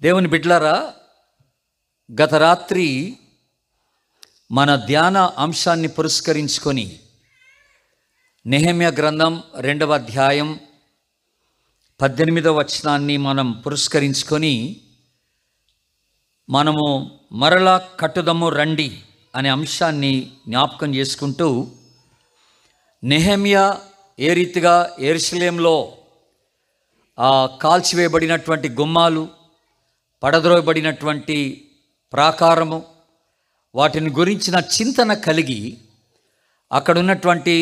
దేవుని బిడ్డలారా, గత రాత్రి మన ధ్యాన అంశాన్ని పురస్కరించుకొని నెహెమ్యా గ్రంథం 2వ అధ్యాయం 18వ వచనాన్ని మనం పురస్కరించుకొని మనము మరలా కట్టుదము రండి అనే అంశాన్ని జ్ఞాపకం చేసుకుంటూ నెహెమ్యా ఏ రీతిగా యెరూషలేంలో కాల్చివేయబడినటువంటి గుమ్మాలు, పడద్రోయబడినటువంటి ప్రాకారము, వాటిని గురించిన చింతన కలిగి అక్కడ ఉన్నటువంటి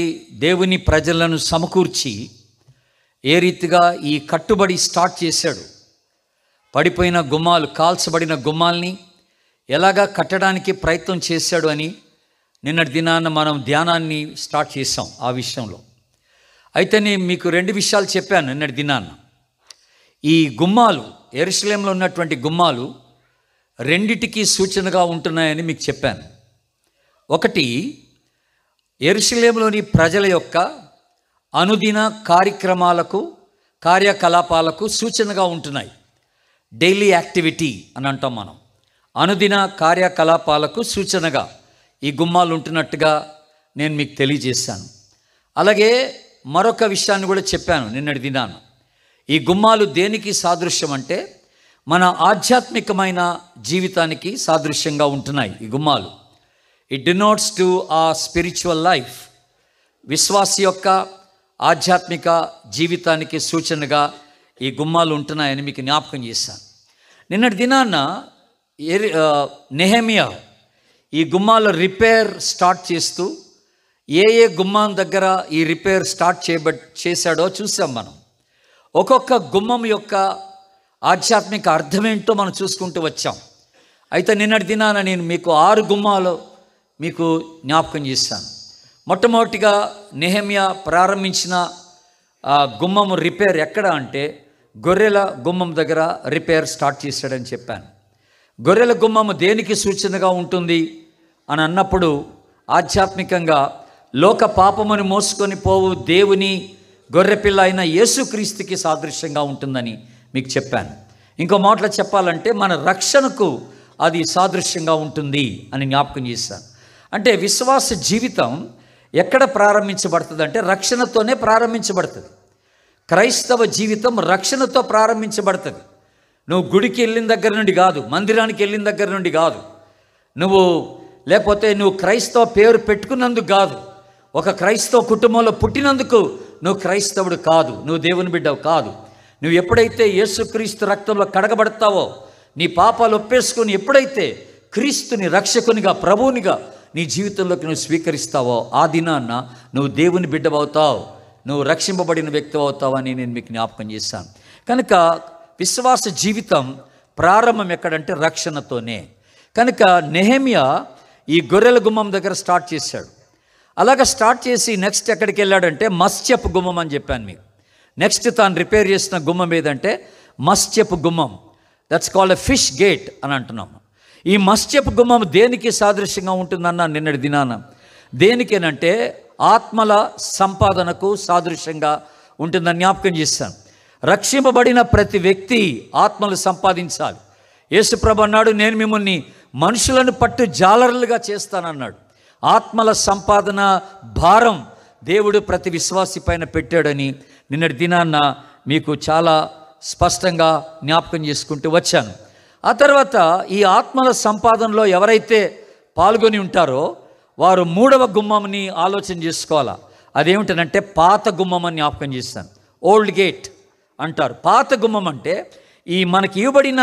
దేవుని ప్రజలను సమకూర్చి ఏ రీతిగా ఈ కట్టుబడి స్టార్ట్ చేశాడు. పడిపోయిన గుమ్మాలు, కాల్చబడిన గుమ్మాల్ని ఎలాగా కట్టడానికి ప్రయత్నం చేశాడు అని నిన్నటి దినాన మనం ధ్యానాన్ని స్టార్ట్ చేసాం. ఆ విషయంలో అయితే నేను మీకు 2 విషయాలు చెప్పాను నిన్నటి దినాన. ఈ గుమ్మాలు, యెరూషలేంలో ఉన్నటువంటి గుమ్మాలు రెండిటికి సూచనగా ఉంటున్నాయని మీకు చెప్పాను. ఒకటి, యెరూషలేంలోని ప్రజల యొక్క అనుదిన కార్యకలాపాలకు సూచనగా ఉంటున్నాయి. డైలీ యాక్టివిటీ అని అంటాం మనం. అనుదిన కార్యకలాపాలకు సూచనగా ఈ గుమ్మాలు ఉంటున్నట్టుగా నేను మీకు తెలియజేశాను. అలాగే మరొక విషయాన్ని కూడా చెప్పాను నిన్నటి దినాన. ఈ గుమ్మాలు దేనికి సాదృశ్యం అంటే మన ఆధ్యాత్మికమైన జీవితానికి సాదృశ్యంగా ఉంటున్నాయి ఈ గుమ్మాలు. ఇట్ డినోట్స్ టు ఆ స్పిరిచువల్ లైఫ్. విశ్వాసి యొక్క ఆధ్యాత్మిక జీవితానికి సూచనగా ఈ గుమ్మాలు ఉంటున్నాయని మీకు జ్ఞాపకం చేశాను. నిన్నటి దినాన నెహెమ్యా ఈ గుమ్మాల రిపేర్ స్టార్ట్ చేస్తూ ఏ గుమ్మం దగ్గర ఈ రిపేర్ స్టార్ట్ చేశాడో చూసాం మనం. ఒక్కొక్క గుమ్మం యొక్క ఆధ్యాత్మిక అర్థమేంటో మనం చూసుకుంటూ వచ్చాం. అయితే నిన్నటి దినాన నేను మీకు 6 గుమ్మాలు మీకు జ్ఞాపకం చేశాను. మొట్టమొదటిగా నెహెమ్యా ప్రారంభించిన గుమ్మము రిపేర్ ఎక్కడ అంటే గొర్రెల గుమ్మం దగ్గర రిపేర్ స్టార్ట్ చేశాడని చెప్పాను. గొర్రెల గుమ్మము దేనికి సూచనగా ఉంటుంది అని అన్నప్పుడు ఆధ్యాత్మికంగా లోక పాపమును మోసుకొని పోవు దేవుని గొర్రెపిల్ల అయిన యేసుక్రీస్తుకి సాదృశ్యంగా ఉంటుందని మీకు చెప్పాను. ఇంకో మాటలో చెప్పాలంటే మన రక్షణకు అది సాదృశ్యంగా ఉంటుంది అని జ్ఞాపకం చేశాను. అంటే విశ్వాస జీవితం ఎక్కడ ప్రారంభించబడుతుంది అంటే రక్షణతోనే ప్రారంభించబడుతుంది. క్రైస్తవ జీవితం రక్షణతో ప్రారంభించబడుతుంది. నువ్వు గుడికి వెళ్ళిన దగ్గర నుండి కాదు, మందిరానికి వెళ్ళిన దగ్గర నుండి కాదు, లేకపోతే నువ్వు క్రైస్తవ పేరు పెట్టుకున్నందుకు కాదు, ఒక క్రైస్తవ కుటుంబంలో పుట్టినందుకు నువ్వు క్రైస్తవుడు కాదు, నువ్వు దేవుని బిడ్డవు కాదు. నువ్వు ఎప్పుడైతే యేసుక్రీస్తు రక్తంలో కడగబడతావో, నీ పాపాలు ఒప్పేసుకొని ఎప్పుడైతే క్రీస్తుని రక్షకునిగా, ప్రభువునిగా నీ జీవితంలోకి నువ్వు స్వీకరిస్తావో ఆ దినాన్న నువ్వు దేవుని బిడ్డవవుతావు, నువ్వు రక్షింపబడిన వ్యక్తి అవుతావు అని నేను మీకు జ్ఞాపకం చేశాను. కనుక విశ్వాస జీవితం ప్రారంభం ఎక్కడంటే రక్షణతోనే. కనుక నెహెమ్యా ఈ గొర్రెల గుమ్మం దగ్గర స్టార్ట్ చేశాడు. అలాగా స్టార్ట్ చేసి నెక్స్ట్ ఎక్కడికి వెళ్ళాడంటే మత్స్యపు గుమ్మం అని చెప్పాను మీకు. నెక్స్ట్ తాను రిపేర్ చేసిన గుమ్మం ఏదంటే మత్స్యపు గుమ్మం. That's called a fish gate అని అంటున్నాము. ఈ మత్స్యపు గుమ్మం దేనికి సాదృశ్యంగా ఉంటుందన్న నిన్నటి దినాన. దేనికేనంటే ఆత్మల సంపాదనకు సాదృశ్యంగా ఉంటుందని జ్ఞాపకం చేశాను. రక్షింపబడిన ప్రతి వ్యక్తి ఆత్మలు సంపాదించాలి. యేసుప్రభు అన్నాడు, నేను మిమ్మల్ని మనుషులను పట్టు జాలరులుగా చేస్తానన్నాడు. ఆత్మల సంపాదన భారం దేవుడు ప్రతి విశ్వాసి పైన పెట్టాడని నిన్నటి దినాన్న మీకు చాలా స్పష్టంగా జ్ఞాపకం చేసుకుంటూ వచ్చాను. ఆ తర్వాత ఈ ఆత్మల సంపాదనలో ఎవరైతే పాల్గొని ఉంటారో వారు 3వ గుమ్మంని ఆలోచన చేసుకోవాలా. అదేమిటనంటే పాత గుమ్మం అని జ్ఞాపకం చేస్తాను. ఓల్డ్ గేట్ అంటారు. పాత గుమ్మం అంటే ఈ మనకి ఇవ్వబడిన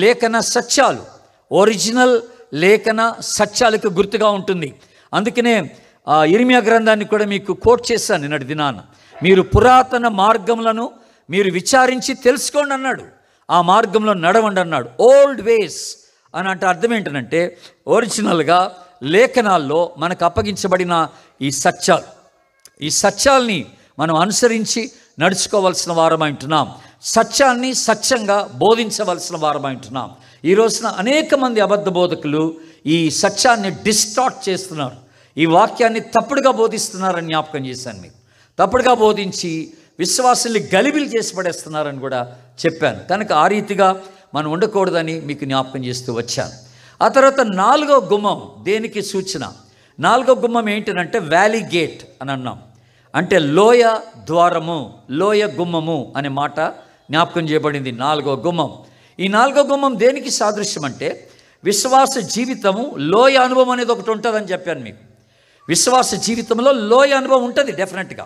లేఖన సత్యాలు, ఒరిజినల్ లేఖన సత్యాలకు గుర్తుగా ఉంటుంది. అందుకనే ఇర్మియా గ్రంథాన్ని కూడా మీకు కోట్ చేశాను నిన్నటి దినాన. మీరు పురాతన మార్గములను మీరు విచారించి తెలుసుకోండి అన్నాడు, ఆ మార్గంలో నడవండి అన్నాడు. ఓల్డ్ వేస్ అని అంటే అర్థం ఏంటంటే ఒరిజినల్గా లేఖనాల్లో మనకు అప్పగించబడిన ఈ సత్యాల్ని మనం అనుసరించి నడుచుకోవాల్సిన వారమై ఉంటున్నాం. సత్యాన్ని సత్యంగా బోధించవలసిన వారమై ఉంటున్నాం. ఈ రోజున అనేక మంది అబద్ధ బోధకులు ఈ సత్యాన్ని డిస్టార్ట్ చేస్తున్నారు, ఈ వాక్యాన్ని తప్పుడుగా బోధిస్తున్నారని జ్ఞాపకం చేశాను మీకు. తప్పుడుగా బోధించి విశ్వాసుల్ని గలిబిలి చేసి పడేస్తున్నారని కూడా చెప్పాను. కనుక ఆ రీతిగా మనం ఉండకూడదని మీకు జ్ఞాపకం చేస్తూ వచ్చాను. ఆ తర్వాత 4వ గుమ్మం దేనికి సూచన? 4వ గుమ్మం ఏంటంటే వ్యాలీ గేట్ అని అన్నాం. అంటే లోయ ద్వారము, లోయ గుమ్మము అనే మాట జ్ఞాపకం చేయబడింది 4వ గుమ్మం. ఈ 4వ గుమ్మం దేనికి సాదృశ్యం అంటే విశ్వాస జీవితము లోయ అనుభవం అనేది ఒకటి ఉంటుందని చెప్పాను మీకు. విశ్వాస జీవితంలో లోయ అనుభవం ఉంటుంది డెఫినెట్గా.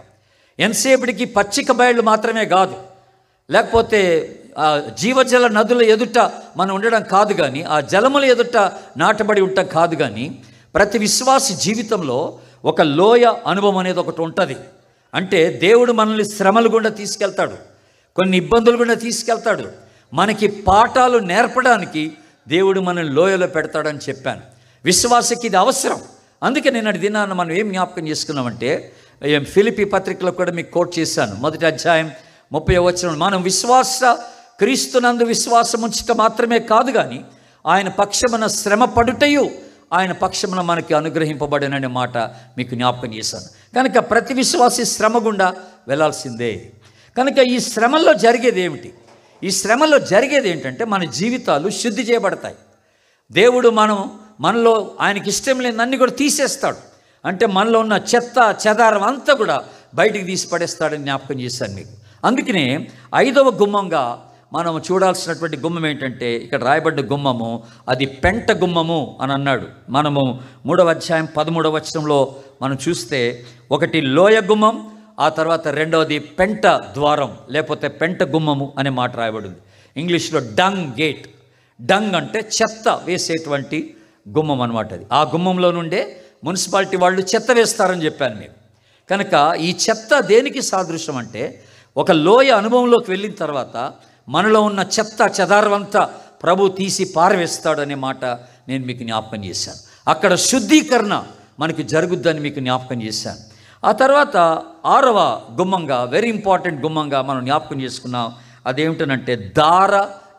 ఎంతసేపటికి పచ్చిక బయళ్ళు మాత్రమే కాదు, లేకపోతే జీవజల నదుల ఎదుట మనం ఉండడం కాదు, కానీ ఆ జలముల ఎదుట నాటబడి ఉండటం కాదు, కానీ ప్రతి విశ్వాస జీవితంలో ఒక లోయ అనుభవం అనేది ఒకటి ఉంటుంది. అంటే దేవుడు మనల్ని శ్రమలు గుండా తీసుకెళ్తాడు, కొన్ని ఇబ్బందులు గుండా తీసుకెళ్తాడు. మనకి పాఠాలు నేర్పడానికి దేవుడు మనల్ని లోయలో పెడతాడని చెప్పాను. విశ్వాసకి ఇది అవసరం. అందుకే నేను దినాన్ని మనం ఏం జ్ఞాపకం చేసుకున్నామంటే, ఫిలిప్పీ పత్రికలో కూడా మీకు కోట్ చేశాను. 1వ అధ్యాయం 30వ వచనం, మనం క్రీస్తునందు విశ్వాసం ఉంచటం మాత్రమే కాదు, కానీ ఆయన పక్షమున శ్రమ పడుటయు ఆయన పక్షమున మనకి అనుగ్రహింపబడిననే మాట మీకు జ్ఞాపకం చేశాను. కనుక ప్రతి విశ్వాసి శ్రమ గుండా వెళ్ళాల్సిందే. కనుక ఈ శ్రమల్లో జరిగేది ఏమిటి? ఈ శ్రమలో జరిగేది ఏంటంటే మన జీవితాలు శుద్ధి చేయబడతాయి. దేవుడు మనలో ఆయనకి ఇష్టం లేని కూడా తీసేస్తాడు. అంటే మనలో ఉన్న చెత్త చెదారం అంతా కూడా బయటికి తీసి పడేస్తాడని జ్ఞాపకం చేశాను మీకు. అందుకనే 5వ గుమ్మంగా మనం చూడాల్సినటువంటి గుమ్మం ఏంటంటే, ఇక్కడ రాయబడ్డ గుమ్మము అది పెంట గుమ్మము అని అన్నాడు. మనము 3వ అధ్యాయం 13వ వచనంలో మనం చూస్తే, ఒకటి లోయ గుమ్మం, ఆ తర్వాత 2వది పెంట ద్వారం లేకపోతే పెంట గుమ్మము అనే మాట రాయబడింది. ఇంగ్లీష్లో డంగ్ గేట్. డంగ్ అంటే చెత్త వేసేటువంటి గుమ్మం అనమాట. అది ఆ గుమ్మంలో నుండే మున్సిపాలిటీ వాళ్ళు చెత్త వేస్తారని చెప్పాను మీకు. కనుక ఈ చెత్త దేనికి సాదృశ్యం అంటే, ఒక లోయ అనుభవంలోకి వెళ్ళిన తర్వాత మనలో ఉన్న చెత్త చెదారమంతా ప్రభు తీసి పారవేస్తాడనే మాట నేను మీకు జ్ఞాపకం చేశాను. అక్కడ శుద్ధీకరణ మనకి జరుగుద్దని మీకు జ్ఞాపకం చేశాను. ఆ తర్వాత 6వ గుమ్మంగా, వెరీ ఇంపార్టెంట్ గుమ్మంగా మనం జ్ఞాపకం చేసుకున్నాం. అదేమిటనంటే దార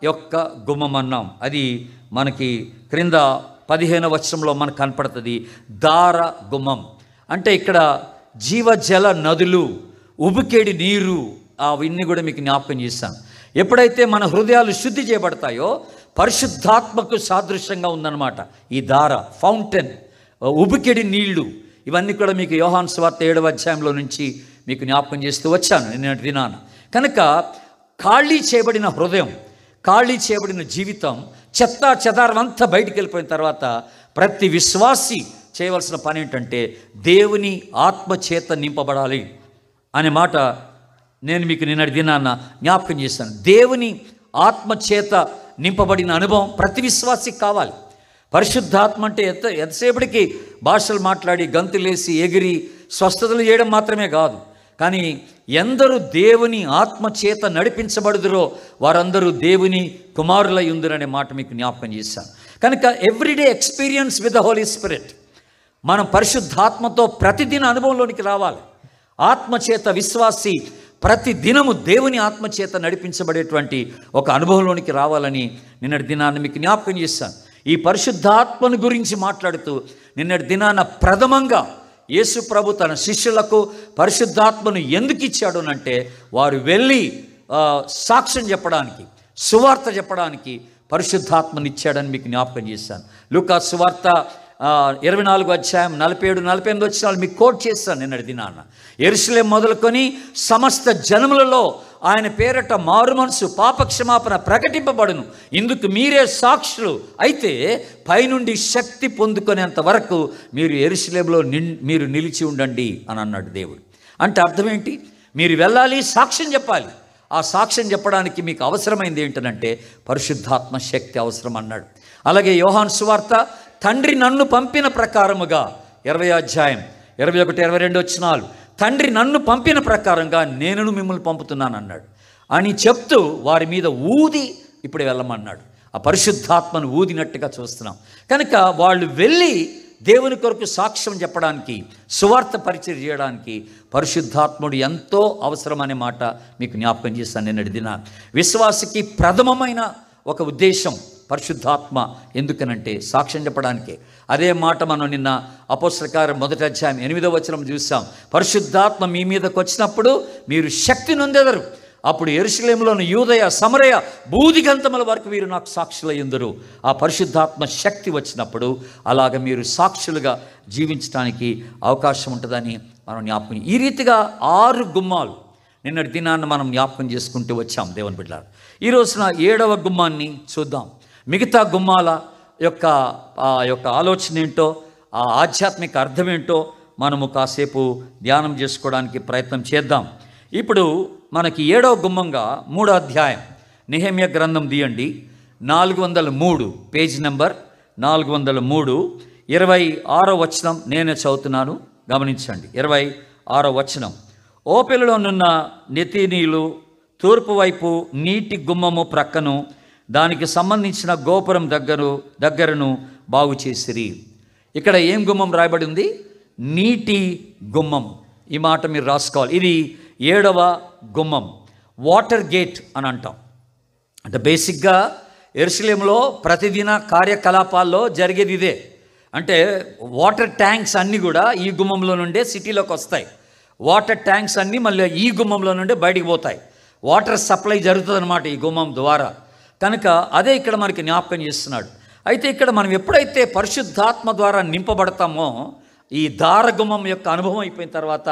యొక్క గుమ్మం అన్నాం. అది మనకి క్రింద 15వ వచనంలో మనకు కనపడుతుంది. దార గుమ్మం అంటే ఇక్కడ జీవజల నదులు, ఉబికేడి నీరు, అవన్నీ కూడా మీకు జ్ఞాపకం చేశాను. ఎప్పుడైతే మన హృదయాలు శుద్ధి చేయబడతాయో పరిశుద్ధాత్మకు సాదృశ్యంగా ఉందన్నమాట ఈ దార, ఫౌంటైన్, ఉబికెడి నీళ్లు. ఇవన్నీ కూడా మీకు యోహాను సువార్త 7వ అధ్యాయంలో నుంచి మీకు జ్ఞాపకం చేస్తూ వచ్చాను నిన్నటి దినాన. కనుక ఖాళీ చేయబడిన హృదయం, ఖాళీ చేయబడిన జీవితం, చెత్త చెదారం అంతా బయటికి వెళ్ళిపోయిన తర్వాత ప్రతి విశ్వాసి చేయవలసిన పని ఏంటంటే దేవుని ఆత్మ చేత నింపబడాలి అనే మాట నేను మీకు నిన్నటి దినాన్న జ్ఞాపకం చేశాను. దేవుని ఆత్మ చేత నింపబడిన అనుభవం ప్రతి విశ్వాసికి కావాలి. పరిశుద్ధాత్మ అంటే ఎంతసేపటికి భాషలు మాట్లాడి గంతులేసి ఎగిరి స్వస్థతలు చేయడం మాత్రమే కాదు, కానీ ఎందరూ దేవుని ఆత్మ చేత నడిపించబడుదురో వారందరూ దేవుని కుమారులై ఉందరనే మాట మీకు జ్ఞాపకం చేశాను. కనుక everyday experience with the Holy Spirit. మనం పరిశుద్ధాత్మతో ప్రతిదిన అనుభవంలోనికి రావాలి. ఆత్మచేత విశ్వాసి ప్రతి దినము దేవుని ఆత్మచేత నడిపించబడేటువంటి ఒక అనుభవంలోనికి రావాలని నిన్నటి దినాన్ని మీకు జ్ఞాపకం చేశాను. ఈ పరిశుద్ధాత్మను గురించి మాట్లాడుతూ నిన్నటి దినాన ప్రథమంగా యేసు ప్రభు తన శిష్యులకు పరిశుద్ధాత్మను ఎందుకు ఇచ్చాడు అంటే వారు వెళ్ళి సాక్ష్యం చెప్పడానికి, సువార్త చెప్పడానికి పరిశుద్ధాత్మను ఇచ్చాడని మీకు జ్ఞాపకం చేశాను. లూకా సువార్త 24వ అధ్యాయం 47-48 వచనాలు మీకు కోట్ చేస్తాను నిన్నటి దినాన. యెరూషలేం మొదలుకొని సమస్త జనములలో ఆయన పేరట మారు మనసు పాపక్షమాపణ ప్రకటింపబడును, ఇందుకు మీరే సాక్షులు. అయితే పైనుండి శక్తి పొందుకునేంత వరకు మీరు యెరూషలేంలో మీరు నిలిచి ఉండండి అని అన్నాడు దేవుడు. అంటే అర్థం ఏంటి? మీరు వెళ్ళాలి, సాక్ష్యం చెప్పాలి. ఆ సాక్ష్యం చెప్పడానికి మీకు అవసరమైంది ఏంటంటే పరిశుద్ధాత్మ శక్తి అవసరం అన్నాడు. అలాగే యోహాను సువార్త తండ్రి నన్ను పంపిన ప్రకారముగా 20వ అధ్యాయం 21-22 వచనాలు, తండ్రి నన్ను పంపిన ప్రకారంగా నేను మిమ్మల్ని పంపుతున్నాను అన్నాడు అని చెప్తూ వారి మీద ఊది ఇప్పుడు వెళ్ళమన్నాడు. ఆ పరిశుద్ధాత్మను ఊదినట్టుగా చూస్తున్నాం. కనుక వాళ్ళు వెళ్ళి దేవుని కొరకు సాక్ష్యం చెప్పడానికి, సువార్త పరిచయం చేయడానికి పరిశుద్ధాత్ముడు ఎంతో అవసరం అనే మాట మీకు జ్ఞాపకం చేస్తాను నిన్నటి దినాన్ని. విశ్వాసకి ప్రథమమైన ఒక ఉద్దేశం పరిశుద్ధాత్మ. ఎందుకనంటే సాక్ష్యం చెప్పడానికే. అదే మాట మనం నిన్న అపోస్తలుల కార్యం 1వ అధ్యాయం 8వ వచనం చూసాం. పరిశుద్ధాత్మ మీ మీదకి వచ్చినప్పుడు మీరు శక్తి నొందెదరు. అప్పుడు యెరూషలేములోని యూదయ సమరయ బూదిగంతముల వరకు వీరు నాకు సాక్షులయ్యుందురు. ఆ పరిశుద్ధాత్మ శక్తి వచ్చినప్పుడు అలాగ మీరు సాక్షులుగా జీవించడానికి అవకాశం ఉంటుందని మనం జ్ఞాపకం. ఈ రీతిగా 6 గుమ్మాలు నిన్నటి దినాన్ని మనం జ్ఞాపకం చేసుకుంటూ వచ్చాం దేవుని బిడ్డలారా. ఈ రోజున 7వ గుమ్మాన్ని చూద్దాం. మిగతా గుమ్మాల యొక్క ఆలోచన ఏంటో, ఆ ఆధ్యాత్మిక అర్థం ఏంటో మనము కాసేపు ధ్యానం చేసుకోవడానికి ప్రయత్నం చేద్దాం. ఇప్పుడు మనకి 7వ గుమ్మంగా 3వ అధ్యాయం నెహెమ్యా గ్రంథం తీయండి, 403 పేజ్ నెంబర్ 403, 26వ వచనం నేనే చదువుతున్నాను, గమనించండి. 26వ వచనం. ఓపెలులోనున్న నెతీనీలు తూర్పు వైపు నీటి గుమ్మము ప్రక్కను దానికి సంబంధించిన గోపురం దగ్గరను బాగు చేసిరి. ఇక్కడ ఏం గుమ్మం రాయబడి ఉంది? నీటి గుమ్మం. ఈ మాట మీరు రాసుకోవాలి. ఇది 7వ గుమ్మం, వాటర్ గేట్ అని అంటాం. అంటే బేసిక్గా యెరూషలేములో ప్రతిదిన కార్యకలాపాల్లో జరిగేది ఇదే. అంటే వాటర్ ట్యాంక్స్ అన్నీ కూడా ఈ గుమ్మంలో నుండే సిటీలోకి వస్తాయి. వాటర్ ట్యాంక్స్ అన్నీ మళ్ళీ ఈ గుమ్మంలో నుండే బయటికి పోతాయి. వాటర్ సప్లై జరుగుతుంది అన్నమాట ఈ గుమ్మం ద్వారా. కనుక అదే ఇక్కడ మనకి జ్ఞాపకం చేస్తున్నాడు. అయితే ఇక్కడ మనం ఎప్పుడైతే పరిశుద్ధాత్మ ద్వారా నింపబడతామో, ఈ దారగుమ్మం యొక్క అనుభవం అయిపోయిన తర్వాత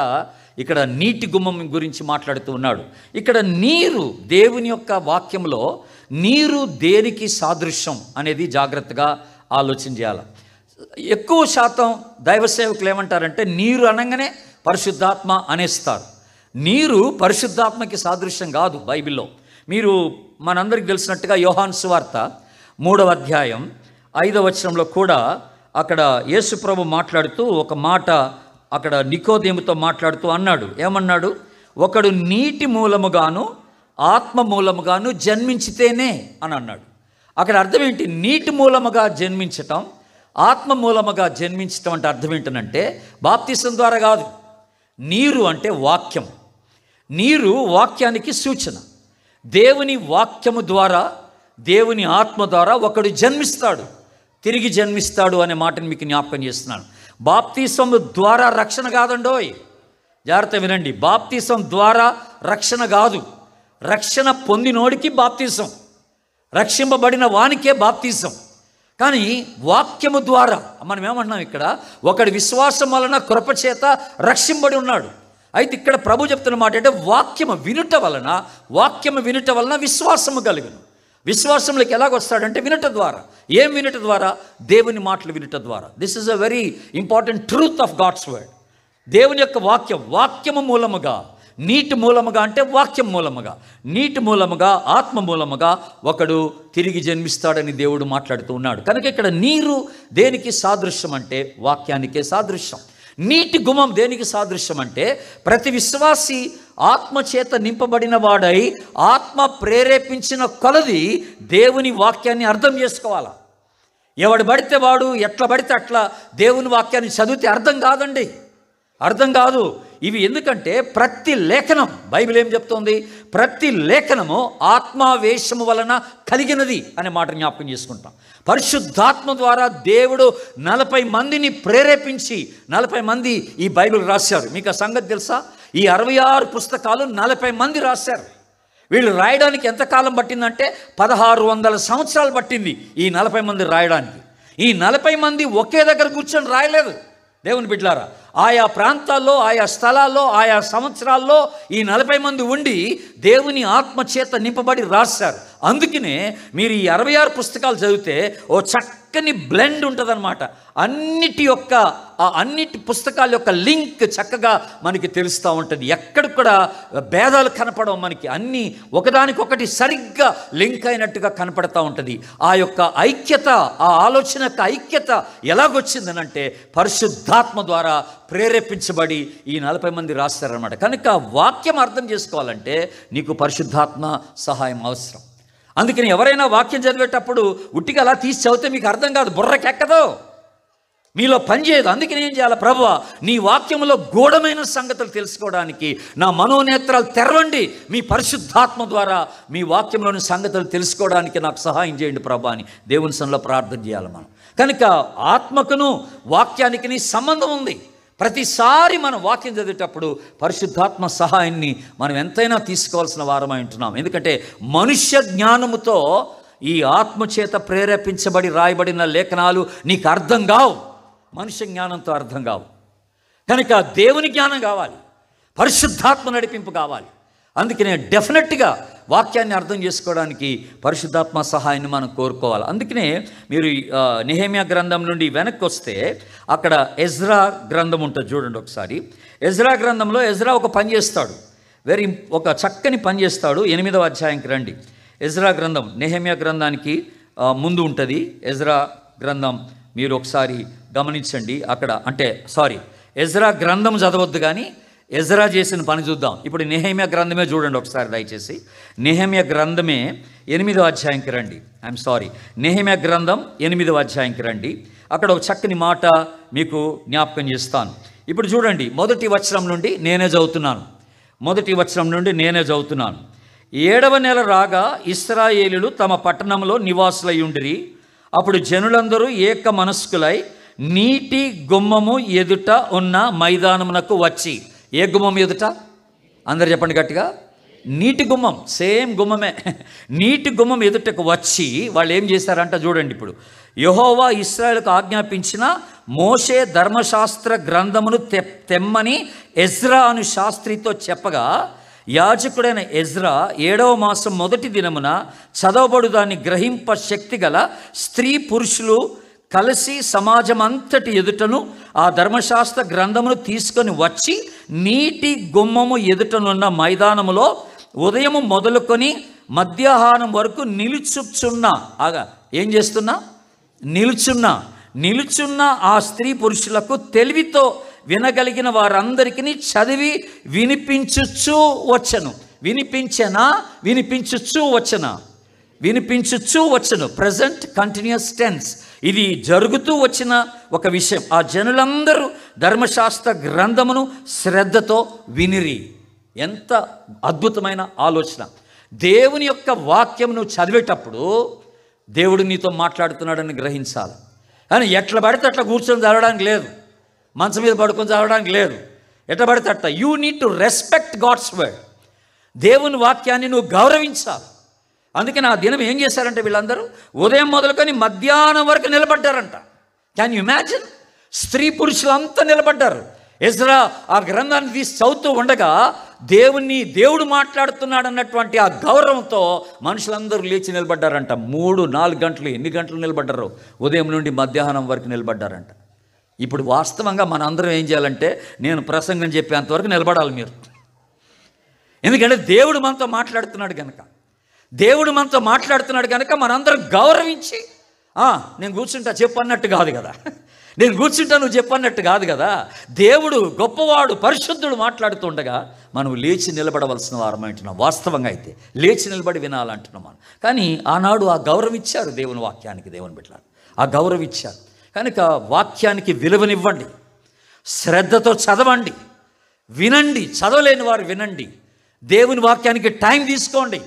ఇక్కడ నీటి గుమ్మం గురించి మాట్లాడుతూ ఉన్నాడు. ఇక్కడ నీరు, దేవుని యొక్క వాక్యంలో నీరు దేనికి సాదృశ్యం అనేది జాగ్రత్తగా ఆలోచన చేయాలి. ఎక్కువ శాతం దైవ సేవకులు ఏమంటారంటే నీరు అనగానే పరిశుద్ధాత్మ అనేస్తారు. నీరు పరిశుద్ధాత్మకి సాదృశ్యం కాదు బైబిల్లో. మీరు మనందరికీ తెలిసినట్టుగా యోహాను సువార్త 3వ అధ్యాయం 5వ వచనంలో కూడా అక్కడ యేసు ప్రభు మాట్లాడుతూ ఒక మాట అక్కడ నికోదేముతో మాట్లాడుతూ అన్నాడు. ఏమన్నాడు? ఒకడు నీటి మూలముగాను ఆత్మ మూలముగాను జన్మించితేనే అని అన్నాడు. అక్కడ అర్థం ఏంటి? నీటి మూలముగా జన్మించటం, ఆత్మ మూలముగా జన్మించటం అంటే అర్థం ఏంటనంటే బాప్తిసం ద్వారా కాదు. నీరు అంటే వాక్యం. నీరు వాక్యానికి సూచన. దేవుని వాక్యము ద్వారా, దేవుని ఆత్మ ద్వారా ఒకడు జన్మిస్తాడు, తిరిగి జన్మిస్తాడు అనే మాటను మీకు జ్ఞాపకం చేస్తున్నాను. బాప్తిసం ద్వారా రక్షణ కాదండోయ్, జాగ్రత్త వినండి. బాప్తిసం ద్వారా రక్షణ కాదు. రక్షణ పొందినోడికి బాప్తిసం, రక్షింపబడిన వానికే బాప్తిసం. కానీ వాక్యము ద్వారా మనం ఏమంటున్నాం ఇక్కడ? ఒకడి విశ్వాసం వలన కృపచేత రక్షింపబడి ఉన్నాడు. అయితే ఇక్కడ ప్రభు చెప్తున్న మాట అంటే వాక్యము వినుట వలన విశ్వాసము కలుగును. విశ్వాసంలోకి ఎలాగొస్తాడంటే వినుట ద్వారా. ఏం వినుట ద్వారా? దేవుని మాటలు వినుట ద్వారా. This is a very important truth of God's word. దేవుని యొక్క వాక్యము మూలముగా, నీటి మూలముగా అంటే వాక్యం మూలముగా, నీటి మూలముగా, ఆత్మ మూలముగా ఒకడు తిరిగి జన్మిస్తాడని దేవుడు మాట్లాడుతూ ఉన్నాడు. కనుక ఇక్కడ నీరు దేనికి సాదృశ్యం అంటే వాక్యానికే సాదృశ్యం. నీటి గుమ్మం దేనికి సాదృశ్యం అంటే ప్రతి విశ్వాసి ఆత్మచేత నింపబడిన వాడై ఆత్మ ప్రేరేపించిన కొలది దేవుని వాక్యాన్ని అర్థం చేసుకోవాలా. ఎవడు పడితే వాడు ఎట్లా పడితే అట్లా దేవుని వాక్యాన్ని చదివితే అర్థం కాదండి, అర్థం కాదు. ఇవి ఎందుకంటే ప్రతి లేఖనం, బైబిల్ ఏం చెప్తోంది? ప్రతి లేఖనము ఆత్మావేశము వలన కలిగినది అనే మాట జ్ఞాపకం చేసుకుంటాం. పరిశుద్ధాత్మ ద్వారా దేవుడు 40 మందిని ప్రేరేపించి 40 మంది ఈ బైబిల్ రాశారు. మీకు ఆ సంగతి తెలుసా? ఈ 66 పుస్తకాలు 40 మంది రాశారు. వీళ్ళు రాయడానికి ఎంతకాలం పట్టిందంటే 1600 సంవత్సరాలు పట్టింది ఈ 40 మంది రాయడానికి. ఈ 40 మంది ఒకే దగ్గర కూర్చొని రాయలేదు దేవుని బిడ్డలారా. ఆయా ప్రాంతాల్లో, ఆయా స్థలాల్లో, ఆయా సంవత్సరాల్లో ఈ 40 మంది ఉండి దేవుని ఆత్మచేత నింపబడి రాశారు. అందుకనే మీరు ఈ 66 పుస్తకాలు చదివితే ఓ చక్కని బ్లెండ్ ఉంటుందన్నమాట. అన్నిటి పుస్తకాల యొక్క లింక్ చక్కగా మనకి తెలుస్తూ ఉంటుంది. ఎక్కడ కూడా భేదాలు కనపడవు మనకి. అన్నీ ఒకదానికొకటి సరిగ్గా లింక్ అయినట్టుగా కనపడతా ఉంటుంది. ఆ యొక్క ఐక్యత, ఆ ఆలోచన యొక్క ఐక్యత ఎలాగొచ్చిందనంటే పరిశుద్ధాత్మ ద్వారా ప్రేరేపించబడి ఈ 40 మంది రాస్తారన్నమాట. కనుక వాక్యం అర్థం చేసుకోవాలంటే నీకు పరిశుద్ధాత్మ సహాయం అవసరం. అందుకని ఎవరైనా వాక్యం చదివేటప్పుడు ఉట్టిగా అలా తీసి చదివితే మీకు అర్థం కాదు, బుర్రకెక్కదు, మీలో పనిచేయదు. అందుకని ఏం చేయాలి? ప్రభువా, నీ వాక్యంలో గూఢమైన సంగతులు తెలుసుకోవడానికి నా మనోనేత్రాలు తెరవండి. మీ పరిశుద్ధాత్మ ద్వారా మీ వాక్యంలోని సంగతులు తెలుసుకోవడానికి నాకు సహాయం చేయండి ప్రభా అని దేవుని సన్నిధిలో ప్రార్థన చేయాలి మనం. కనుక ఆత్మకును వాక్యానికి సంబంధం ఉంది. ప్రతిసారి మనం వాక్యం చదివేటప్పుడు పరిశుద్ధాత్మ సహాయాన్ని మనం ఎంతైనా తీసుకోవాల్సిన వారమై ఉంటున్నాం. ఎందుకంటే మనుష్య జ్ఞానముతో ఈ ఆత్మచేత ప్రేరేపించబడి రాయబడిన లేఖనాలు నీకు అర్థం కావు, మనుష్య జ్ఞానంతో అర్థం కావు. కనుక దేవుని జ్ఞానం కావాలి, పరిశుద్ధాత్మ నడిపింపు కావాలి. అందుకనే డెఫినెట్గా వాక్యాన్ని అర్థం చేసుకోవడానికి పరిశుద్ధాత్మ సహాయాన్ని మనం కోరుకోవాలి. అందుకనే మీరు నెహెమ్యా గ్రంథం నుండి వెనక్కి వస్తే అక్కడ ఎజ్రా గ్రంథం ఉంటుంది చూడండి ఒకసారి. ఎజ్రా గ్రంథంలో ఎజ్రా ఒక పని చేస్తాడు, ఒక చక్కని పని చేస్తాడు. 8వ అధ్యాయంకి రండి. ఎజ్రా గ్రంథం నెహెమ్యా గ్రంథానికి ముందు ఉంటుంది. ఎజ్రా గ్రంథం మీరు ఒకసారి గమనించండి. అక్కడ ఎజ్రా గ్రంథం చదవద్దు కానీ ఎజ్రా చేసిన పని చూద్దాం. ఇప్పుడు నెహెమ్యా గ్రంథమే చూడండి ఒకసారి దయచేసి. నెహెమ్యా గ్రంథమే 8వ అధ్యాయంకి రండి. నెహెమ్యా గ్రంథం 8వ అధ్యాయంకి రండి. అక్కడ ఒక చక్కని మాట మీకు జ్ఞాపకం చేస్తాను. ఇప్పుడు చూడండి, మొదటి వచనం నుండి నేనే చదువుతున్నాను. 7వ నెల రాగా ఇశ్రాయేలీయులు తమ పట్టణంలో నివాసులయ్యుండిరి. అప్పుడు జనులందరూ ఏక మనస్కులై నీటి గుమ్మము ఎదుట ఉన్న మైదానమునకు వచ్చి. ఏ గుమ్మం ఎదుట? అందరు చెప్పండి గట్టిగా. నీటి గుమ్మం, సేమ్ గుమ్మమే. నీటి గుమ్మం ఎదుటకు వచ్చి వాళ్ళు ఏం చేశారంట చూడండి. ఇప్పుడు యెహోవా ఇశ్రాయేలుకు ఆజ్ఞాపించిన మోషే ధర్మశాస్త్ర గ్రంథమును తెమ్మని ఎజ్రా అను శాస్త్రితో చెప్పగా, యాజకుడైన ఎజ్రా 7వ మాసం మొదటి దినమున చదవబడు దాన్ని గ్రహింప శక్తి గల స్త్రీ పురుషులు కలిసి సమాజం అంతటి ఎదుటను ఆ ధర్మశాస్త్ర గ్రంథమును తీసుకొని వచ్చి నీటి గుమ్మము ఎదుటనున్న మైదానములో ఉదయము మొదలుకొని మధ్యాహ్నం వరకు నిలుచున్న ఆ స్త్రీ పురుషులకు తెలివితో వినగలిగిన వారందరికీ చదివి వినిపించుచూ వచ్చను. Present continuous tense. ఇది జరుగుతూ వచ్చిన ఒక విషయం. ఆ జనులందరూ ధర్మశాస్త్ర గ్రంథమును శ్రద్ధతో వినిరి. ఎంత అద్భుతమైన ఆలోచన! దేవుని యొక్క వాక్యం నువ్వు చదివేటప్పుడు దేవుడు నీతో మాట్లాడుతున్నాడని గ్రహించాలి. కానీ ఎట్లా పడితే అట్లా కూర్చొని చదవడానికి లేదు, మంచం మీద పడుకొని చదవడానికి లేదు. ఎట్లా పడితే అట్లా. You need to respect God's word. దేవుని వాక్యాన్ని నువ్వు గౌరవించాలి. అందుకని ఆ దినం ఏం చేశారంటే వీళ్ళందరూ ఉదయం మొదలుకొని మధ్యాహ్నం వరకు నిలబడ్డారంట. Can you imagine? స్త్రీ పురుషులంతా నిలబడ్డారు. ఎజ్రా ఆ గ్రంథాన్ని తీసి చదువుతూ ఉండగా దేవుడు మాట్లాడుతున్నాడు అన్నటువంటి ఆ గౌరవంతో మనుషులందరూ లేచి నిలబడ్డారంట. 3-4 గంటలు, ఎన్ని గంటలు నిలబడ్డారో, ఉదయం నుండి మధ్యాహ్నం వరకు నిలబడ్డారంట. ఇప్పుడు వాస్తవంగా మన అందరం ఏం చేయాలంటే, నేను ప్రసంగం చెప్పేంతవరకు నిలబడాలి మీరు. ఎందుకంటే దేవుడు మనతో మాట్లాడుతున్నాడు కనుక మనందరం గౌరవించి నేను కూర్చుంటా చెప్పు అన్నట్టు కాదు కదా, నేను కూర్చుంటా నువ్వు చెప్పన్నట్టు కాదు కదా. దేవుడు గొప్పవాడు, పరిశుద్ధుడు మాట్లాడుతుండగా మనం లేచి నిలబడవలసిన వారమంటున్నాం. వాస్తవంగా అయితే లేచి నిలబడి వినాలంటున్నాం మనం. కానీ ఆనాడు ఆ గౌరవం ఇచ్చారు దేవుని వాక్యానికి. దేవుని బిడ్డలారా, ఆ గౌరవం ఇచ్చారు కనుక వాక్యానికి విలువనివ్వండి, శ్రద్ధతో చదవండి, వినండి. చదవలేని వారు వినండి. దేవుని వాక్యానికి టైం తీసుకోండి.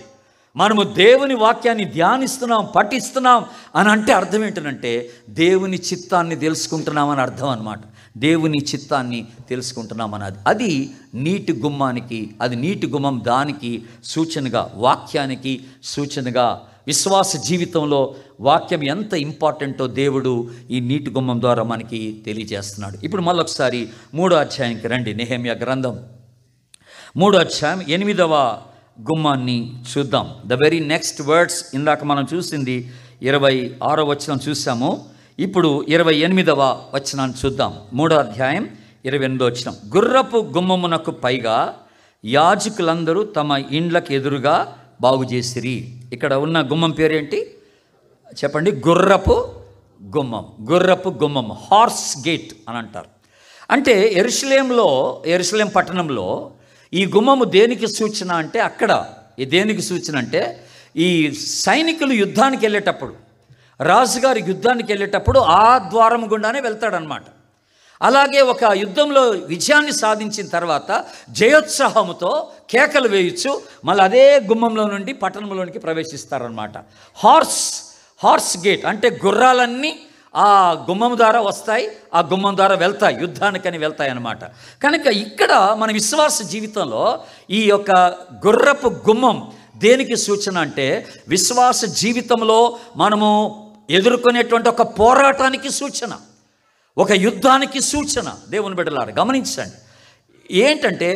మనము దేవుని వాక్యాన్ని ధ్యానిస్తున్నాం, పఠిస్తున్నాం అని అంటే అర్థం ఏంటంటే దేవుని చిత్తాన్ని తెలుసుకుంటున్నామని అర్థం అన్నమాట. దేవుని చిత్తాన్ని తెలుసుకుంటున్నామన్నది. అది నీటి గుమ్మానికి, అది నీటి గుమ్మం దానికి సూచనగా, వాక్యానికి సూచనగా, విశ్వాస జీవితంలో వాక్యం ఎంత ఇంపార్టెంటో దేవుడు ఈ నీటి గుమ్మం ద్వారా మనకి తెలియజేస్తున్నాడు. ఇప్పుడు మళ్ళొకసారి 3వ అధ్యాయానికి రండి. నెహెమ్యా గ్రంథం 3వ అధ్యాయం 8వ గుమ్మాన్ని చూద్దాం. ద వెరీ నెక్స్ట్ వర్డ్స్, ఇందాక మనం చూసింది 26వ వచనం చూసాము. ఇప్పుడు 28వ వచనాన్ని చూద్దాం. 3వ అధ్యాయం 28వ వచనం. గుర్రపు గుమ్మమునకు పైగా యాజకులందరూ తమ ఇండ్లకు ఎదురుగా బాగు చేసిరి. ఇక్కడ ఉన్న గుమ్మం పేరేంటి చెప్పండి? గుర్రపు గుమ్మం, హార్స్ గేట్ అని అంటారు. అంటే యెరూషలేం పట్టణంలో ఈ గుమ్మము దేనికి సూచన అంటే, అక్కడ దేనికి సూచన అంటే, ఈ సైనికులు యుద్ధానికి వెళ్ళేటప్పుడు, రాజుగారి యుద్ధానికి వెళ్ళేటప్పుడు ఆ ద్వారం గుండానే వెళ్తాడనమాట. అలాగే ఒక యుద్ధంలో విజయాన్ని సాధించిన తర్వాత జయోత్సాహముతో కేకలు వేయచ్చు మళ్ళీ అదే గుమ్మంలో నుండి పట్టణంలోనికి ప్రవేశిస్తారనమాట. హార్స్ గేట్ అంటే గుర్రాలన్నీ ఆ గుమ్మం ద్వారా వస్తాయి, ఆ గుమ్మం ద్వారా వెళ్తాయి, యుద్ధానికని వెళ్తాయి అన్నమాట. కనుక ఇక్కడ మన విశ్వాస జీవితంలో ఈ యొక్క గుర్రపు గుమ్మం దేనికి సూచన అంటే విశ్వాస జీవితంలో మనము ఎదుర్కొనేటువంటి ఒక పోరాటానికి సూచన, ఒక యుద్ధానికి సూచన. దేవుని బిడ్డలారా గమనించండి. ఏంటంటే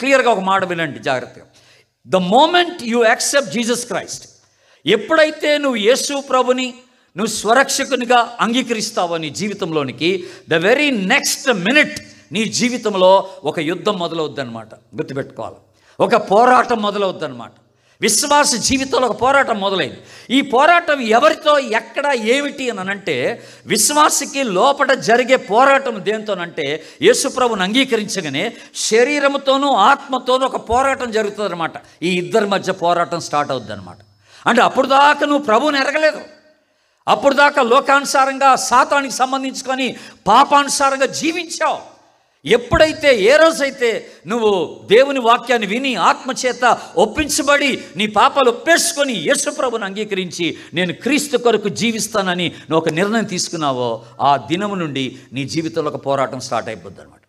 క్లియర్గా ఒక మాట వినండి జాగ్రత్తగా. The moment you accept Jesus Christ, ఎప్పుడైతే నువ్వు యేసు ప్రభుని నువ్వు స్వరక్షకునిగా అంగీకరిస్తావో నీ జీవితంలోనికి, ద వెరీ నెక్స్ట్ మినిట్ నీ జీవితంలో ఒక యుద్ధం మొదలవుద్దనమాట. గుర్తుపెట్టుకోవాలి, ఒక పోరాటం మొదలవుద్దనమాట. విశ్వాస జీవితంలో ఒక పోరాటం మొదలైంది. ఈ పోరాటం ఎవరితో, ఎక్కడ, ఏమిటి అని అంటే విశ్వాసకి లోపల జరిగే పోరాటం దేంతోనంటే యేసుప్రభుని అంగీకరించగానే శరీరంతోనూ ఆత్మతోనూ ఒక పోరాటం జరుగుతుంది అనమాట. ఈ ఇద్దరి మధ్య పోరాటం స్టార్ట్ అవుద్ది అనమాట. అంటే అప్పుడు దాకా నువ్వు ప్రభువుని ఎరగలేదు, అప్పుడు దాకా లోకానుసారంగా సాతానికి సంబంధించుకొని పాపానుసారంగా జీవించావు. ఎప్పుడైతే ఏ రోజైతే నువ్వు దేవుని వాక్యాన్ని విని ఆత్మచేత ఒప్పించబడి నీ పాపాలు ఒప్పేసుకొని యేసుప్రభుని అంగీకరించి నేను క్రీస్తు కొరకు జీవిస్తానని నువ్వు ఒక నిర్ణయం తీసుకున్నావో ఆ దినము నుండి నీ జీవితంలో ఒక పోరాటం స్టార్ట్ అయిపోద్ది అనమాట.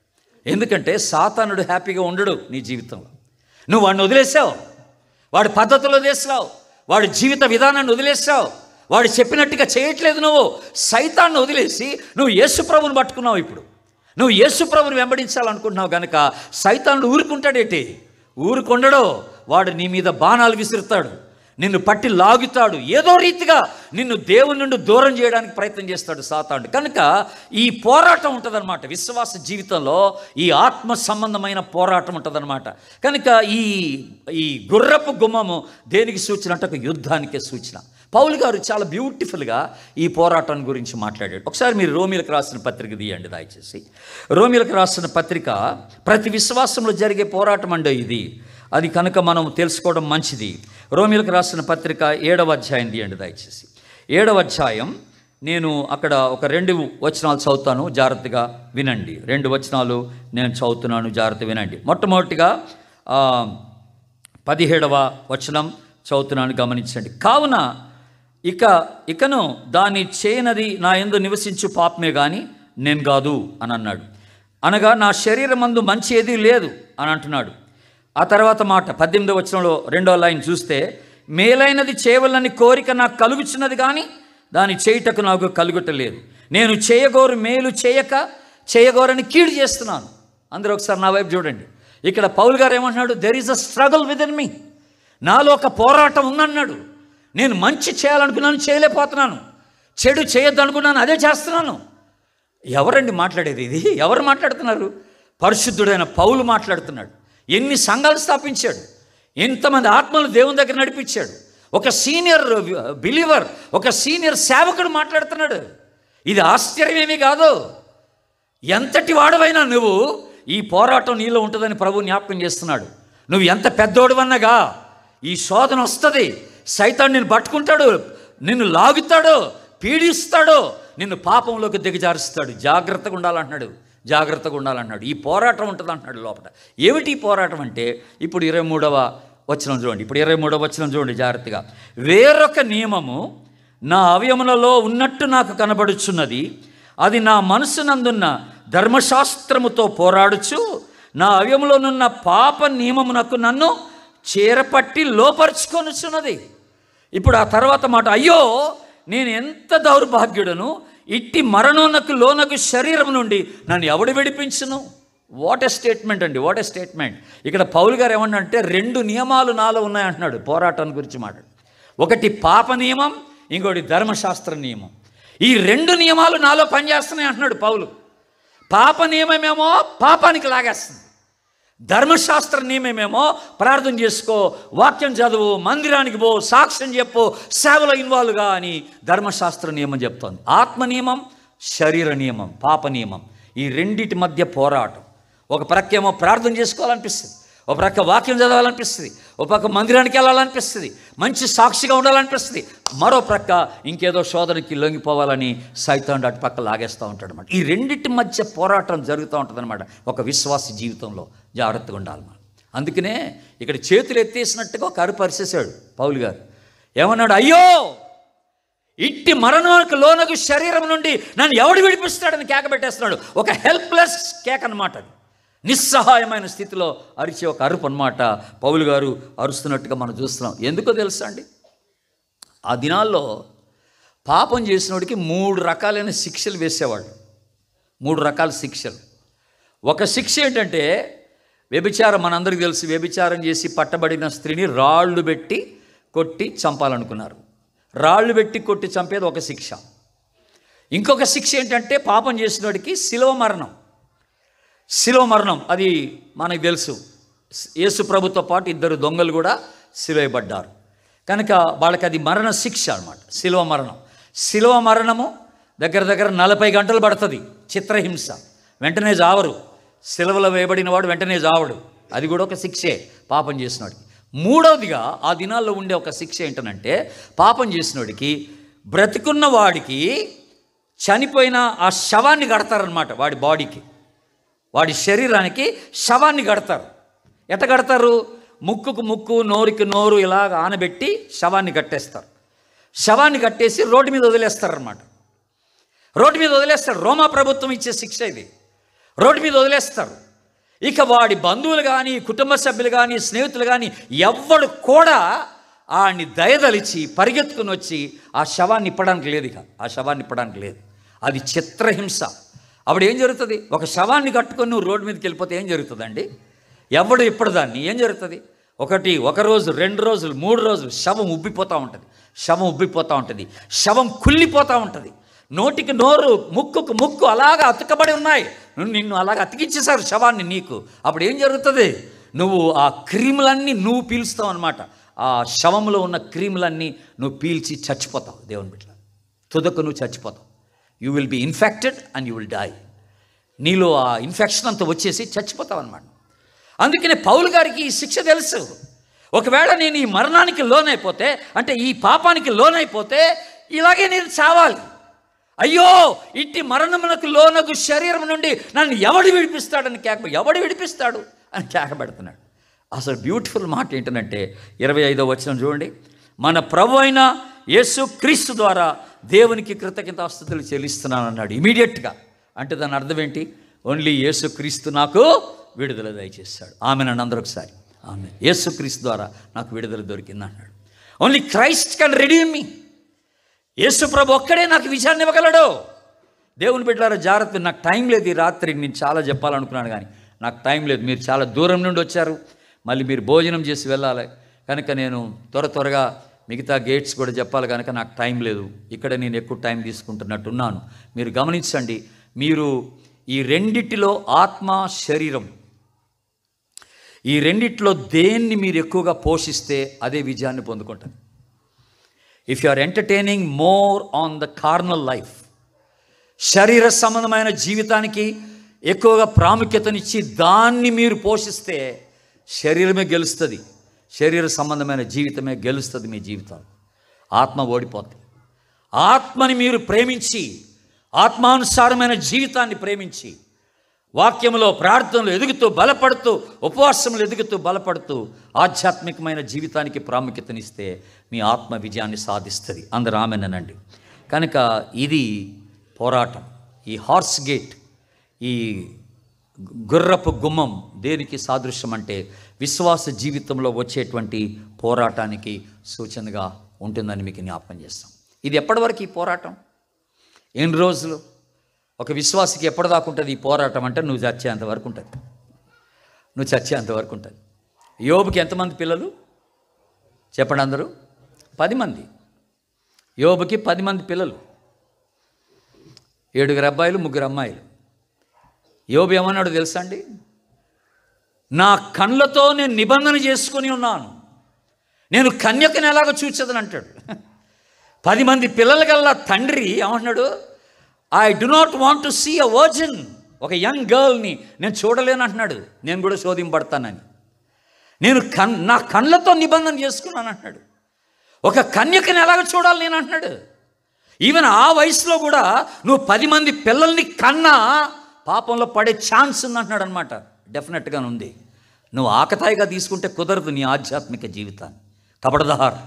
ఎందుకంటే సాతానుడు హ్యాపీగా ఉండడు నీ జీవితంలో. నువ్వు వాడిని వదిలేసావు, వాడి పద్ధతులు వదిలేసావు, వాడి జీవిత విధానాన్ని వదిలేసావు, వాడు చెప్పినట్టుగా చేయట్లేదు. నువ్వు సైతాన్ని వదిలేసి నువ్వు యేసుప్రభుని పట్టుకున్నావు. ఇప్పుడు నువ్వు యేసుప్రభుని వెంబడించాలనుకుంటున్నావు కనుక సైతానుడు ఊరుకుంటాడేంటి? ఊరుకొండడో. వాడు నీ మీద బాణాలు విసురుతాడు, నిన్ను పట్టి లాగుతాడు, ఏదో రీతిగా నిన్ను దేవుని నుండి దూరం చేయడానికి ప్రయత్నం చేస్తాడు సాతానుడు. కనుక ఈ పోరాటం ఉంటుందన్నమాట. విశ్వాస జీవితంలో ఈ ఆత్మ సంబంధమైన పోరాటం ఉంటుందన్నమాట. కనుక ఈ గుర్రపు గుమ్మము దేనికి సూచన అంటే ఒక యుద్ధానికే సూచన. పౌలు గారు చాలా బ్యూటిఫుల్గా ఈ పోరాటం గురించి మాట్లాడాడు. ఒకసారి మీరు రోమీలకు రాసిన పత్రిక తీయండి దయచేసి. రోమీలకు రాసిన పత్రిక ప్రతి విశ్వాసంలో జరిగే పోరాటం అండి ఇది. అది కనుక మనం తెలుసుకోవడం మంచిది. రోమీలకు రాసిన పత్రిక 7వ అధ్యాయం తీయండి దయచేసి. 7వ అధ్యాయం నేను అక్కడ ఒక 2 వచనాలు చదువుతాను, జాగ్రత్తగా వినండి. 2 వచనాలు నేను చదువుతున్నాను, జాగ్రత్త వినండి. మొట్టమొదటిగా 17వ వచనం చదువుతున్నాను, గమనించండి. కావున ఇకను దాన్ని చేయనది నా యందు నివసించు పాపమే కానీ నేను కాదు అని అన్నాడు. అనగా నా శరీరమందు మంచి ఏదీ లేదు అని అంటున్నాడు. ఆ తర్వాత మాట 18వ వచనంలో 2వ లైన్ చూస్తే, మేలైనది చేయవలనని కోరిక నాకు కలుగుచున్నది కానీ దాన్ని చేయుటకు నాకు కలుగుటలేదు. నేను చేయగోరు మేలు చేయగోరని కీడు చేస్తున్నాను. అందరూ ఒకసారి నా వైపు చూడండి. ఇక్కడ పౌలు గారు ఏమంటున్నాడు? There is a struggle with in me. నాలో ఒక పోరాటం ఉందన్నాడు. నేను మంచి చేయాలనుకున్నాను, చేయలేకపోతున్నాను. చెడు చేయొద్దు అనుకున్నాను, అదే చేస్తున్నాను. ఎవరండి మాట్లాడేది? ఇది ఎవరు మాట్లాడుతున్నారు? పరిశుద్ధుడైన పౌలు మాట్లాడుతున్నాడు. ఎన్ని సంఘాలు స్థాపించాడు, ఎంతమంది ఆత్మలు దేవుని దగ్గర నడిపించాడు. ఒక సీనియర్ బిలీవర్, ఒక సీనియర్ సేవకుడు మాట్లాడుతున్నాడు. ఇది ఆశ్చర్యమేమీ కాదు. ఎంతటి వాడవైనా నువ్వు ఈ పోరాటం నీలో ఉంటుందని ప్రభు జ్ఞాపకం చేస్తున్నాడు. నువ్వు ఎంత పెద్దోడువన్నగా ఈ శోధన వస్తుంది. సైతాను నిన్ను పట్టుకుంటాడు, నిన్ను లాగుతాడు, పీడిస్తాడు, నిన్ను పాపంలోకి దిగజారుస్తాడు. జాగ్రత్తగా ఉండాలంటున్నాడు, జాగ్రత్తగా ఉండాలంటున్నాడు. ఈ పోరాటం ఉంటుంది అంటున్నాడు లోపల. ఏమిటి ఈ పోరాటం అంటే ఇప్పుడు 23వ వచనం చూడండి. ఇప్పుడు 23వ వచనం చూడండి జాగ్రత్తగా. వేరొక నియమము నా అవయములలో ఉన్నట్టు నాకు కనబడుచున్నది, అది నా మనసునందున్న ధర్మశాస్త్రముతో పోరాడుచు నా అవయములోనున్న పాప నియమమునకు నన్ను చేరపట్టి లోపరుచుకొనుచున్నది. ఇప్పుడు ఆ తర్వాత మాట, అయ్యో నేను ఎంత దౌర్భాగ్యుడను, ఇట్టి మరణమునకు లోనకు శరీరం నుండి నన్ను ఎవడు విడిపించును. వాట్ ఎ స్టేట్మెంట్ అండి, వాట్ ఎ స్టేట్మెంట్. ఇక్కడ పౌలు గారు ఏమన్నాడంటే 2 నియమాలు నాలో ఉన్నాయంటున్నాడు పోరాటం గురించి మాట్లాడు. ఒకటి పాప నియమం, ఇంకోటి ధర్మశాస్త్ర నియమం. ఈ 2 నియమాలు నాలో పనిచేస్తున్నాయి అంటున్నాడు పౌలు. పాప నియమమేమో పాపానికి లాగేస్తుంది, ధర్మశాస్త్ర నియమమేమో ప్రార్థన చేసుకో, వాక్యం చదువు, మందిరానికి పో, సాక్ష్యం చెప్పు, సేవలో ఇన్వాల్వ్గా అని ధర్మశాస్త్ర నియమం చెప్తోంది. ఆత్మ నియమం, శరీర నియమం, పాప నియమం. ఈ రెండిటి మధ్య పోరాటం. ఒక ప్రక్కేమో ప్రార్థన చేసుకోవాలనిపిస్తుంది, ఒక ప్రక్క వాక్యం చదవాలనిపిస్తుంది, ఒక పక్క మందిరానికి వెళ్ళాలనిపిస్తుంది, మంచి సాక్షిగా ఉండాలనిపిస్తుంది, మరో ప్రక్క ఇంకేదో శోధనకి లొంగిపోవాలని సైతానుడు అటు పక్క లాగేస్తూ ఉంటాడు అనమాట. ఈ రెండింటి మధ్య పోరాటం జరుగుతూ ఉంటుంది అనమాట ఒక విశ్వాస జీవితంలో. జాగ్రత్తగా ఉండాలి మనం. అందుకనే ఇక్కడ చేతులు ఎత్తేసినట్టుగా ఒక అరుపు అరిసేసాడు పౌలు గారు. ఏమన్నాడు? అయ్యో ఇట్టి మరణానికి లోనగు శరీరం నుండి నన్ను ఎవడు విడిపిస్తాడని కేక పెట్టేస్తున్నాడు. ఒక హెల్ప్లెస్ కేక అనమాట. అది నిస్సహాయమైన స్థితిలో అరిచే ఒక అరుపు అనమాట. పౌలు గారు అరుస్తున్నట్టుగా మనం చూస్తున్నాం. ఎందుకో తెలుసా అండి, ఆ దినాల్లో పాపం చేసినోడికి 3 రకాలైన శిక్షలు వేసేవాళ్ళు. 3 రకాల శిక్షలు. ఒక శిక్ష ఏంటంటే వ్యభిచారం. మనందరికీ తెలుసు, వ్యభిచారం చేసి పట్టబడిన స్త్రీని రాళ్ళు పెట్టి కొట్టి చంపాలనుకున్నారు. రాళ్ళు పెట్టి కొట్టి చంపేది ఒక శిక్ష. ఇంకొక శిక్ష ఏంటంటే పాపం చేసినోడికి శిలువ మరణం. శిలువ మరణం అది మనకు తెలుసు. యేసు ప్రభుతో పాటు 2 దొంగలు కూడా శిలువబడ్డారు కనుక వాళ్ళకి అది మరణ శిక్ష అన్నమాట. శిలువ మరణం. శిలువ మరణము దగ్గర 40 గంటలు పడుతుంది. చిత్రహింస. వెంటనే చావరు. శిలువలో వేయబడిన వాడు వెంటనే చావడు. అది కూడా ఒక శిక్షే పాపం చేసినోడికి. మూడవదిగా ఆ దినాల్లో ఉండే ఒక శిక్ష ఏంటనంటే, పాపం చేసినోడికి బ్రతికున్న వాడికి చనిపోయిన ఆ శవాన్ని కడతారనమాట. వాడి బాడీకి, వాడి శరీరానికి శవాన్ని కడతారు. ఎట్ట కడతారు? ముక్కుకు ముక్కు, నోరుకి నోరు ఇలాగ ఆనబెట్టి శవాన్ని కట్టేస్తారు. శవాన్ని కట్టేసి రోడ్డు మీద వదిలేస్తారనమాట. రోడ్డు మీద వదిలేస్తారు. రోమా ప్రభుత్వం ఇచ్చే శిక్ష ఇది. రోడ్డు మీద వదిలేస్తారు. ఇక వాడి బంధువులు కానీ, కుటుంబ సభ్యులు కానీ, స్నేహితులు కానీ ఎవ్వడు కూడా ఆడిని దయదలిచి పరిగెత్తుకుని వచ్చి ఆ శవాన్ని ఇప్పడానికి లేదు. ఇక ఆ శవాన్ని ఇప్పడానికి లేదు. అది చిత్రహింస. అప్పుడు ఏం జరుగుతుంది? ఒక శవాన్ని కట్టుకొని నువ్వు రోడ్డు మీదకి వెళ్ళిపోతే ఏం జరుగుతుందండి? ఎవడు ఇప్పుడు దాన్ని ఏం జరుగుతుంది? ఒక రోజు, 2 రోజులు, 3 రోజులు శవం ఉబ్బిపోతూ ఉంటుంది. శవం ఉబ్బిపోతూ ఉంటుంది. శవం కుళ్ళిపోతూ ఉంటుంది. నోటికి నోరు, ముక్కుకు ముక్కు అలాగా అతుకబడి ఉన్నాయి. నిన్ను అలాగ అతికించేశారు శవాన్ని నీకు. అప్పుడు ఏం జరుగుతుంది? నువ్వు ఆ క్రీములన్నీ నువ్వు పీల్స్తావు అనమాట. ఆ శవంలో ఉన్న క్రీములన్నీ నువ్వు పీల్చి చచ్చిపోతావు. దేవుని బిడ్డ, తుదకు నువ్వు చచ్చిపోతావు. You will be infected and you will die. నీలో ఆ ఇన్ఫెక్షన్ అంతా వచ్చేసి చచ్చిపోతావు అనమాట. అందుకనే పౌలు గారికి ఈ శిక్ష తెలుసు. ఒకవేళ నేను ఈ మరణానికి లోనైపోతే, అంటే ఈ పాపానికి లోనైపోతే ఇలాగే నేను చావాలి. అయ్యో, ఇట్టి మరణమునకు లోనగు శరీరం నుండి నన్ను ఎవడు విడిపిస్తాడని ఎవడు విడిపిస్తాడు అని కేకబెడుతున్నాడు. అసలు బ్యూటిఫుల్ మాట ఏంటంటే 25వ వచనం చూడండి. మన ప్రభు అయిన యేసు క్రీస్తు ద్వారా దేవునికి కృతజ్ఞతాస్తుతులు చెల్లిస్తున్నాను అన్నాడు ఇమీడియట్గా. అంటే దాని అర్థం ఏంటి? ఓన్లీ యేసు క్రీస్తు నాకు విడుదల దయచేస్తాడు. ఆమె నన్ను అందరూ ఒకసారి ఆమె. యేసు క్రీస్తు ద్వారా నాకు విడుదల దొరికింది అన్నాడు. ఓన్లీ క్రైస్ట్ కెన్ రిడీమ్ మీ. యేసు ప్రభు ఒక్కడే నాకు విజయాన్ని ఇవ్వగలడు. దేవుని బిడ్డలారా జాగ్రత్త. నాకు టైం లేదు. ఈ రాత్రి నేను చాలా చెప్పాలనుకున్నాను కానీ నాకు టైం లేదు. మీరు చాలా దూరం నుండి వచ్చారు, మళ్ళీ మీరు భోజనం చేసి వెళ్ళాలి కనుక నేను త్వరగా మిగతా గేట్స్ కూడా చెప్పాలి కనుక నాకు టైం లేదు. ఇక్కడ నేను ఎక్కువ టైం తీసుకుంటున్నట్టున్నాను. మీరు గమనించండి. మీరు ఈ రెండిటిలో ఆత్మ, శరీరం, ఈ రెండిట్లో దేన్ని మీరు ఎక్కువగా పోషిస్తే అదే విజయాన్ని పొందుకుంటారు. If you are entertaining more on the carnal life, శరీర సంబంధమైన జీవితానికి ఎక్కువగా ప్రాముఖ్యతనిచ్చి దాన్ని మీరు పోషిస్తే శరీరమే గెలుస్తుంది. శరీర సంబంధమైన జీవితమే గెలుస్తుంది మీ జీవితం. ఆత్మ ఓడిపోతుంది. ఆత్మని మీరు ప్రేమించి, ఆత్మానుసారమైన జీవితాన్ని ప్రేమించి, వాక్యంలో, ప్రార్థనలు ఎదుగుతూ బలపడుతూ, ఉపవాసములు ఎదుగుతూ బలపడుతూ ఆధ్యాత్మికమైన జీవితానికి ప్రాముఖ్యతనిస్తే మీ ఆత్మ విజయాన్ని సాధిస్తుంది. అందరూ ఆమెనండి. కనుక ఇది పోరాటం. ఈ హార్స్ గేట్, ఈ గుర్రపు గుమ్మం దేనికి సాదృశ్యం అంటే విశ్వాస జీవితంలో వచ్చేటువంటి పోరాటానికి సూచనగా ఉంటుందని మీకు జ్ఞాపకం చేస్తాం. ఇది ఎప్పటివరకు ఈ పోరాటం? ఎన్ని రోజులు? ఒక విశ్వాసికి ఎప్పటిదాకా ఉంటుంది ఈ పోరాటం అంటే నువ్వు చచ్చేంతవరకు ఉంటుంది. నువ్వు చచ్చేంతవరకు ఉంటుంది. యోబుకి ఎంతమంది పిల్లలు చెప్పండి అందరూ? 10 మంది. యోబుకి 10 మంది పిల్లలు, 7 అబ్బాయిలు, 3 అమ్మాయిలు. యోబు ఏమన్నాడు తెలుసా అండి? నా కళ్ళతో నేను నిబంధన చేసుకుని ఉన్నాను, నేను కన్యకని ఎలాగో చూచేదని అంటాడు. 10 మంది పిల్లల గల్లా తండ్రి ఏమంటున్నాడు? I do not want to see a virgin. ఒక యంగ్ గర్ల్ని నేను చూడలేను అంటున్నాడు. నేను కూడా శోధింపడతానని. నేను నా కళ్ళతో నిబంధన చేసుకున్నాను అంటున్నాడు. ఒక కన్యకని ఎలాగ చూడాలి నేను అంటున్నాడు. ఈవెన్ ఆ వయసులో కూడా నువ్వు 10 మంది పిల్లల్ని కన్నా పాపంలో పడే ఛాన్స్ ఉందంటున్నాడు అనమాట. డెఫినెట్గా ఉంది. నువ్వు ఆకతాయిగా తీసుకుంటే కుదరదు నీ ఆధ్యాత్మిక జీవితాన్ని. కబడదార్,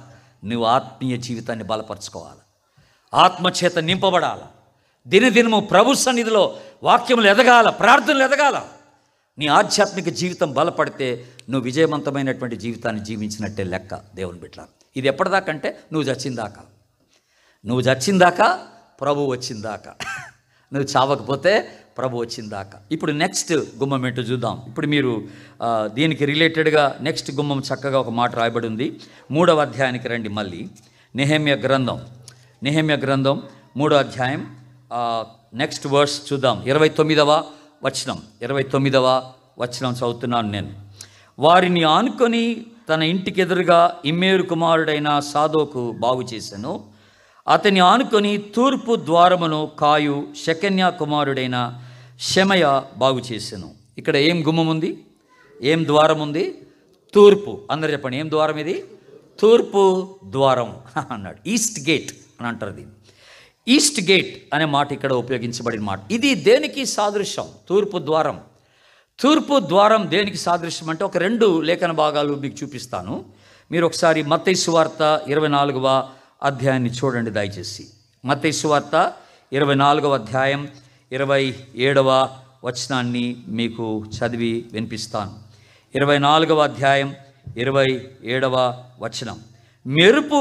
నువ్వు ఆత్మీయ జీవితాన్ని బలపరచుకోవాలి. ఆత్మచేత నింపబడాల, దినదినము ప్రభు సన్నిధిలో వాక్యములు ఎదగాల, ప్రార్థనలు ఎదగాల. నీ ఆధ్యాత్మిక జీవితం బలపడితే నువ్వు విజయవంతమైనటువంటి జీవితాన్ని జీవించినట్టే లెక్క. దేవుని బిడ్డలారా, ఇది ఎప్పటిదాకా అంటే నువ్వు చచ్చిందాకా ప్రభు వచ్చిందాకా. నువ్వు చావకపోతే ప్రభు వచ్చిందాకా. ఇప్పుడు నెక్స్ట్ గుమ్మం ఏంటో చూద్దాం. ఇప్పుడు మీరు దీనికి రిలేటెడ్గా నెక్స్ట్ గుమ్మం చక్కగా ఒక మాట రాయబడి ఉంది. 3వ అధ్యాయానికి రండి. మళ్ళీ నెహెమ్యా గ్రంథం 3వ అధ్యాయం నెక్స్ట్ వర్స్ చూద్దాం. 29వ వచనం చదువుతున్నాను నేను. వారిని ఆనుకొని తన ఇంటికి ఎదురుగా ఇమ్మేరు కుమారుడైన సాదోకు బాగు చేశాను. అతని ఆనుకొని తూర్పు ద్వారమును కాయు షెకన్యా కుమారుడైన షెమయ బాగు చేశాను. ఇక్కడ ఏం గుమ్మం ఉంది, ఏం ద్వారం ఉంది? తూర్పు. అందరు చెప్పండి, ఏం ద్వారం ఇది? తూర్పు ద్వారం అన్నాడు. ఈస్ట్ గేట్ అని అంటారు దీన్ని. ఈస్ట్ గేట్ అనే మాట ఇక్కడ ఉపయోగించబడిన మాట. ఇది దేనికి సాదృశ్యం? తూర్పు ద్వారం. తూర్పు ద్వారం దేనికి సాదృశ్యం అంటే ఒక 2 లేఖన భాగాలు మీకు చూపిస్తాను. మీరు ఒకసారి మత్తయి సువార్త 24వ అధ్యాయాన్ని చూడండి దయచేసి. మత్తయి సువార్త 24వ అధ్యాయం 27వ వచనాన్ని మీకు చదివి వినిపిస్తాను. 24వ అధ్యాయం 27వ వచనం. మెరుపు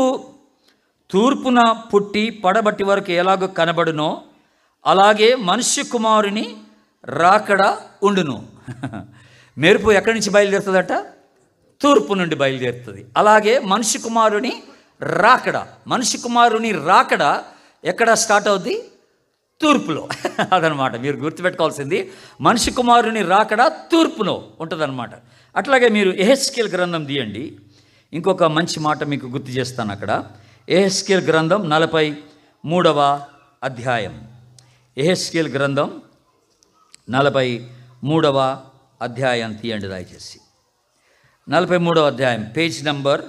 తూర్పున పుట్టి పడబట్టి వరకు ఎలాగో కనబడునో అలాగే మనుష్య కుమారుని రాకడ ఉండును. మెరుపు ఎక్కడి నుంచి బయలుదేరుతుందట? తూర్పు నుండి బయలుదేరుతుంది. అలాగే మనుష్య కుమారుని రాకడ ఎక్కడ స్టార్ట్ అవుద్ది? తూర్పులో. అదనమాట మీరు గుర్తుపెట్టుకోవాల్సింది. మనిషి కుమారుని రాకడ తూర్పులో ఉంటుందన్నమాట. అట్లాగే మీరు యెహెజ్కేలు గ్రంథం తీయండి. ఇంకొక మంచి మాట మీకు గుర్తు చేస్తాను. అక్కడ యెహెజ్కేలు గ్రంథం 43వ అధ్యాయం. యెహెజ్కేలు గ్రంథం 43వ అధ్యాయం తీయండి దయచేసి. 43వ అధ్యాయం పేజ్ నంబర్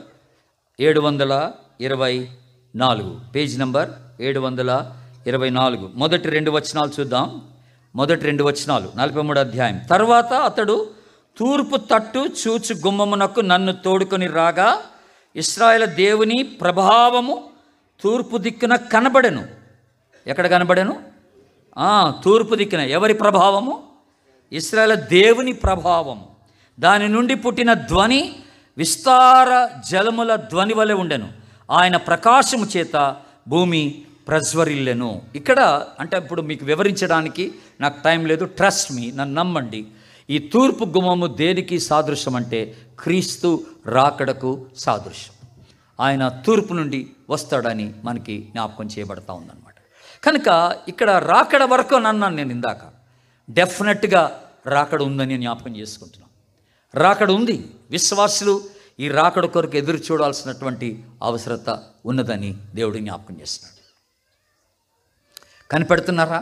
724. Page number 724. మొదటి 2 వచనాలు చూద్దాం. మొదటి 2 వచనాలు 43వ అధ్యాయం. తర్వాత అతడు తూర్పు తట్టు చూచు గుమ్మమునకు నన్ను తోడుకొని రాగా ఇశ్రాయేలు దేవుని ప్రభావము తూర్పు దిక్కున కనబడెను. ఎక్కడ కనబడెను? తూర్పు దిక్కున. ఎవరి ప్రభావము? ఇశ్రాయేలు దేవుని ప్రభావము. దాని నుండి పుట్టిన ధ్వని విస్తార జలముల ధ్వని వలె ఉండెను. ఆయన ప్రకాశము చేత భూమి ప్రజ్వరిల్లెను. ఇక్కడ అంటే ఇప్పుడు మీకు వివరించడానికి నాకు టైం లేదు. ట్రస్ట్ మీ, నన్ను నమ్మండి. ఈ తూర్పు గుమ్మము దేనికి సాదృశ్యం అంటే క్రీస్తు రాకడకు సాదృశ్యం. ఆయన తూర్పు నుండి వస్తాడని మనకి జ్ఞాపకం చేయబడతా ఉందన్నమాట. కనుక ఇక్కడ రాకడ వరకు అన్నాను నేను ఇందాక. డెఫినెట్గా రాకడ ఉందని జ్ఞాపకం చేసుకుంటున్నాను. రాకడ ఉంది. విశ్వాసులు ఈ రాకడ కొరకు ఎదురు చూడాల్సినటువంటి అవసరత ఉన్నదని దేవుడు జ్ఞాపకం చేస్తున్నాడు. కనిపెడుతున్నారా?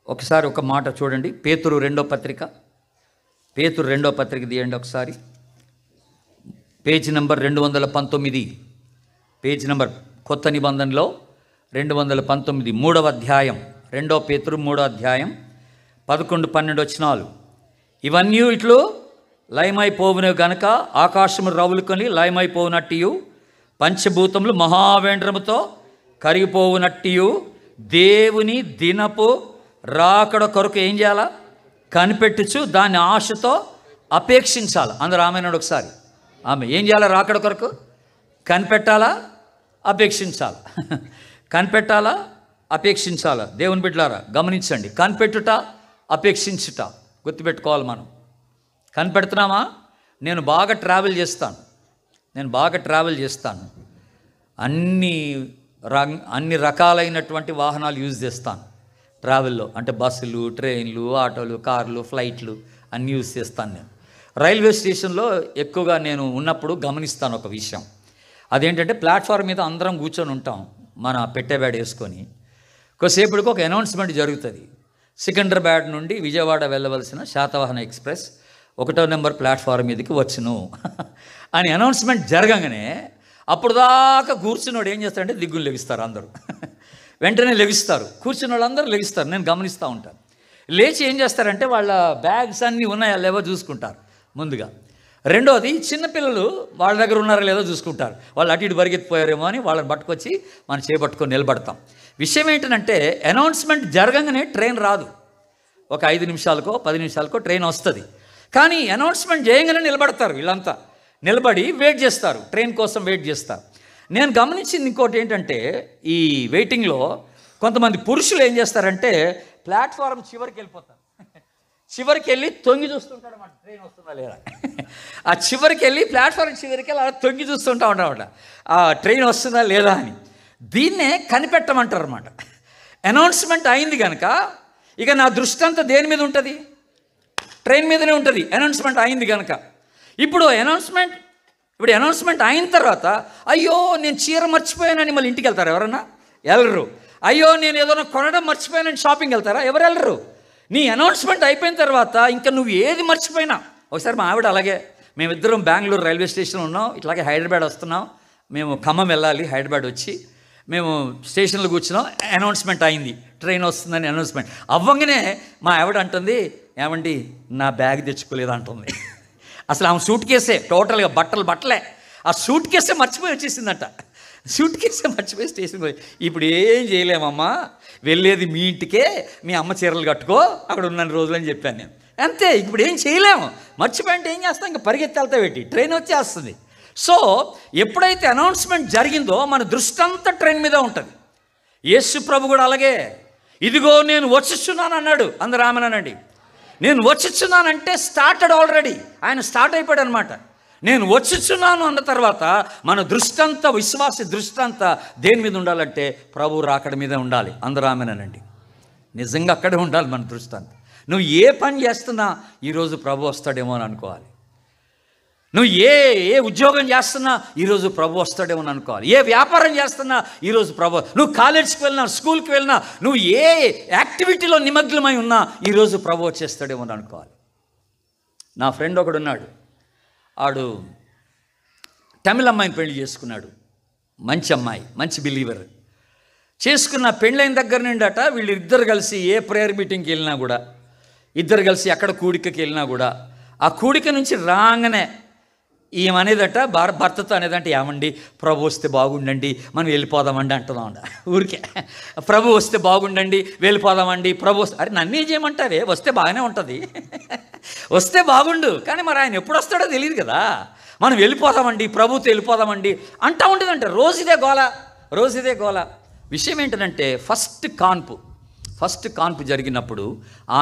ఒకసారి ఒక మాట చూడండి. పేతురు 2వ పత్రిక తీయండి ఒకసారి. Page number 219. పేజ్ నంబర్ కొత్త నిబంధనలో 219. 3వ అధ్యాయం. 2 పేతురు 3వ అధ్యాయం 11-12 వచనాలు. ఇవన్నీ ఇట్లు లయమైపోవును గనక ఆకాశము రవులుకొని లయమైపోవునట్టియు పంచభూతములు మహావేంద్రముతో కరిగిపోవునట్టియు దేవుని దినపు రాకడ కొరకు ఏం చేయాలా? కనిపెట్టుచు దాన్ని ఆశతో అపేక్షించాలి. అందరూ ఆమెనాడు ఒకసారి. ఆమె ఏం చేయాలా? రాకడ కొరకు కనిపెట్టాలా, అపేక్షించాలా? కనిపెట్టాలా, అపేక్షించాలా? దేవుని బిడ్డలారా గమనించండి. కనిపెట్టుట, అపేక్షించుట గుర్తుపెట్టుకోవాలి మనం. కనిపెడుతున్నామా? నేను బాగా ట్రావెల్ చేస్తాను. అన్ని రకాలైనటువంటి వాహనాలు యూజ్ చేస్తాను ట్రావెల్లో. అంటే బస్సులు, ట్రైన్లు, ఆటోలు, కార్లు, ఫ్లైట్లు అన్నీ యూజ్ చేస్తాను నేను. రైల్వే స్టేషన్లో ఎక్కువగా నేను ఉన్నప్పుడు గమనిస్తాను ఒక విషయం. అదేంటంటే ప్లాట్ఫామ్ మీద అందరం కూర్చొని ఉంటాం మన పెట్టెబ్యాడ్ వేసుకొని. కొద్దిసేపటికి ఒక అనౌన్స్మెంట్ జరుగుతుంది. సికింద్రాబాద్ నుండి విజయవాడ వెళ్ళవలసిన శాతవాహన ఎక్స్ప్రెస్ 1వ నెంబర్ ప్లాట్ఫామ్ మీదకి వచ్చును అని అనౌన్స్మెంట్ జరగగానే అప్పుడు దాకా కూర్చున్నోడు ఏం చేస్తారంటే దిగ్గులు లెగిస్తారు అందరూ. వెంటనే లెగిస్తారు. కూర్చున్న వాళ్ళందరూ లెగిస్తారు. నేను గమనిస్తూ ఉంటాను. లేచి ఏం చేస్తారంటే వాళ్ళ బ్యాగ్స్ అన్నీ ఉన్నాయా లేవో చూసుకుంటారు ముందుగా. రెండోది చిన్నపిల్లలు వాళ్ళ దగ్గర ఉన్నారో లేదో చూసుకుంటారు. వాళ్ళు అటు ఇటు పరిగెత్తిపోయారేమో అని వాళ్ళని పట్టుకొచ్చి మనం చేపట్టుకొని నిలబడతాం. విషయం ఏంటంటే అనౌన్స్మెంట్ జరగంగానే ట్రైన్ రాదు. ఒక 5 నిమిషాలకో 10 నిమిషాలకో ట్రైన్ వస్తుంది. కానీ అనౌన్స్మెంట్ చేయగానే నిలబడతారు. వీళ్ళంతా నిలబడి వెయిట్ చేస్తారు, ట్రైన్ కోసం వెయిట్ చేస్తారు. నేను గమనించింది ఇంకోటి ఏంటంటే, ఈ వెయిటింగ్లో కొంతమంది పురుషులు ఏం చేస్తారంటే ప్లాట్ఫారం చివరికి వెళ్ళిపోతారు. చివరికి వెళ్ళి తొంగి చూస్తుంటాడు అన్నమాట, ట్రైన్ వస్తుందా లేదా. ఆ చివరికి వెళ్ళి ప్లాట్ఫారం చివరికి వెళ్ళి అలా తొంగి చూస్తుంటా ఉంటామన్నమాట, ఆ ట్రైన్ వస్తుందా లేదా అని. దీన్నే కనిపెట్టమంటారు అన్నమాట. అనౌన్స్మెంట్ అయింది కనుక ఇక నా దృష్టి అంతా దేని మీద ఉంటుంది? ట్రైన్ మీదనే ఉంటుంది, అనౌన్స్మెంట్ అయింది కనుక. ఇప్పుడు అనౌన్స్మెంట్ అయిన తర్వాత అయ్యో నేను చీర మర్చిపోయానని మళ్ళీ ఇంటికి వెళ్తారు ఎవరన్నా? వెళ్ళరు. అయ్యో నేను ఏదైనా కొనడం మర్చిపోయానని షాపింగ్ వెళ్తారా? ఎవరు వెళ్ళరు. నీ అనౌన్స్మెంట్ అయిపోయిన తర్వాత ఇంకా నువ్వు ఏది మర్చిపోయినా. ఒకసారి మా ఆవిడ అలాగే, మేమిద్దరం బెంగళూరు రైల్వే స్టేషన్ ఉన్నాం, ఇట్లాగే హైదరాబాద్ వస్తున్నాం, మేము ఖమ్మం వెళ్ళాలి. హైదరాబాద్ వచ్చి మేము స్టేషన్లో కూర్చున్నాం, అనౌన్స్మెంట్ అయింది, ట్రైన్ వస్తుందని అనౌన్స్మెంట్ అవ్వగానే మా ఆవిడ అంటుంది, ఏమండి నా బ్యాగ్ తెచ్చుకోలేదు అంటుంది. అసలు ఆమె సూట్ కేసే టోటల్గా బట్టలే ఆ సూట్ కేసే మర్చిపోయి వచ్చేసిందంట. సూట్ కేసే మర్చిపోయి స్టేషన్ పోయి. ఇప్పుడు ఏం చేయలేమమ్మా, వెళ్ళేది మీ ఇంటికే, మీ అమ్మ చీరలు కట్టుకో, అక్కడ ఉన్న రోజులు అని చెప్పాను నేను. అంతే, ఇప్పుడు ఏం చేయలేము. మర్చిపోయింటే ఏం చేస్తాం, ఇంకా పరిగెత్తి వెళ్తా పెట్టి ట్రైన్ వచ్చేస్తుంది. సో ఎప్పుడైతే అనౌన్స్మెంట్ జరిగిందో మన దృష్టి అంతా ట్రైన్ మీద ఉంటుంది. యేసు ప్రభు కూడా అలాగే, ఇదిగో నేను వచ్చుచున్నాను అన్నాడు. అందరూ ఆమెనండి. నేను వచ్చుచున్నానంటే స్టార్టెడ్ ఆల్రెడీ, ఆయన స్టార్ట్ అయిపోయాడు అనమాట. నేను వచ్చుచున్నాను అన్న తర్వాత మన దృష్టి అంతా, విశ్వాస దృష్టి అంతా దేని మీద ఉండాలంటే ప్రభు రాకడ మీద ఉండాలి. అందరూ ఆమెనండి. నిజంగా అక్కడే ఉండాలి మన దృష్టి అంతా. నువ్వు ఏ పని చేస్తున్నా ఈరోజు ప్రభు వస్తాడేమో అని అనుకోవాలి. నువ్వు ఏ ఉద్యోగం చేస్తున్నా ఈరోజు ప్రభు వస్తాడేమో అని అనుకోవాలి. ఏ వ్యాపారం చేస్తున్నా ఈరోజు ప్రభు, నువ్వు కాలేజీకి వెళ్ళినా, స్కూల్కి వెళ్ళినా, నువ్వు ఏ యాక్టివిటీలో నిమగ్నమై ఉన్నా ఈరోజు ప్రభు వచ్చేస్తాడేమో అని అనుకోవాలి. నా ఫ్రెండ్ ఒకడు ఉన్నాడు, ఆడు తమిళ అమ్మాయిని పెళ్లి చేసుకున్నాడు. మంచి అమ్మాయి, మంచి బిలీవర్. చేసుకున్న పెళ్ళైన దగ్గర నుండట వీళ్ళిద్దరు కలిసి ఏ ప్రేయర్ మీటింగ్కి వెళ్ళినా కూడా, ఇద్దరు కలిసి ఎక్కడ కూడికకి వెళ్ళినా కూడా, ఆ కూడిక నుంచి రాగానే ఏమనేదట భర్తతో అనేదంటే, ఏమండి ప్రభు వస్తే బాగుండండి, మనం వెళ్ళిపోదామండి అంటున్నామండి. ఊరికే ప్రభు వస్తే బాగుండండి, వెళ్ళిపోదామండి, ప్రభు అరే నన్నేం చేయమంటారే, వస్తే బాగానే ఉంటుంది, వస్తే బాగుండు, కానీ మరి ఆయన ఎప్పుడు వస్తాడో తెలియదు కదా. మనం వెళ్ళిపోదామండి, ప్రభుతో వెళ్ళిపోదామండి అంటూ ఉండేదంట. రోజుదే గోల. విషయం ఏంటంటే ఫస్ట్ కాన్పు జరిగినప్పుడు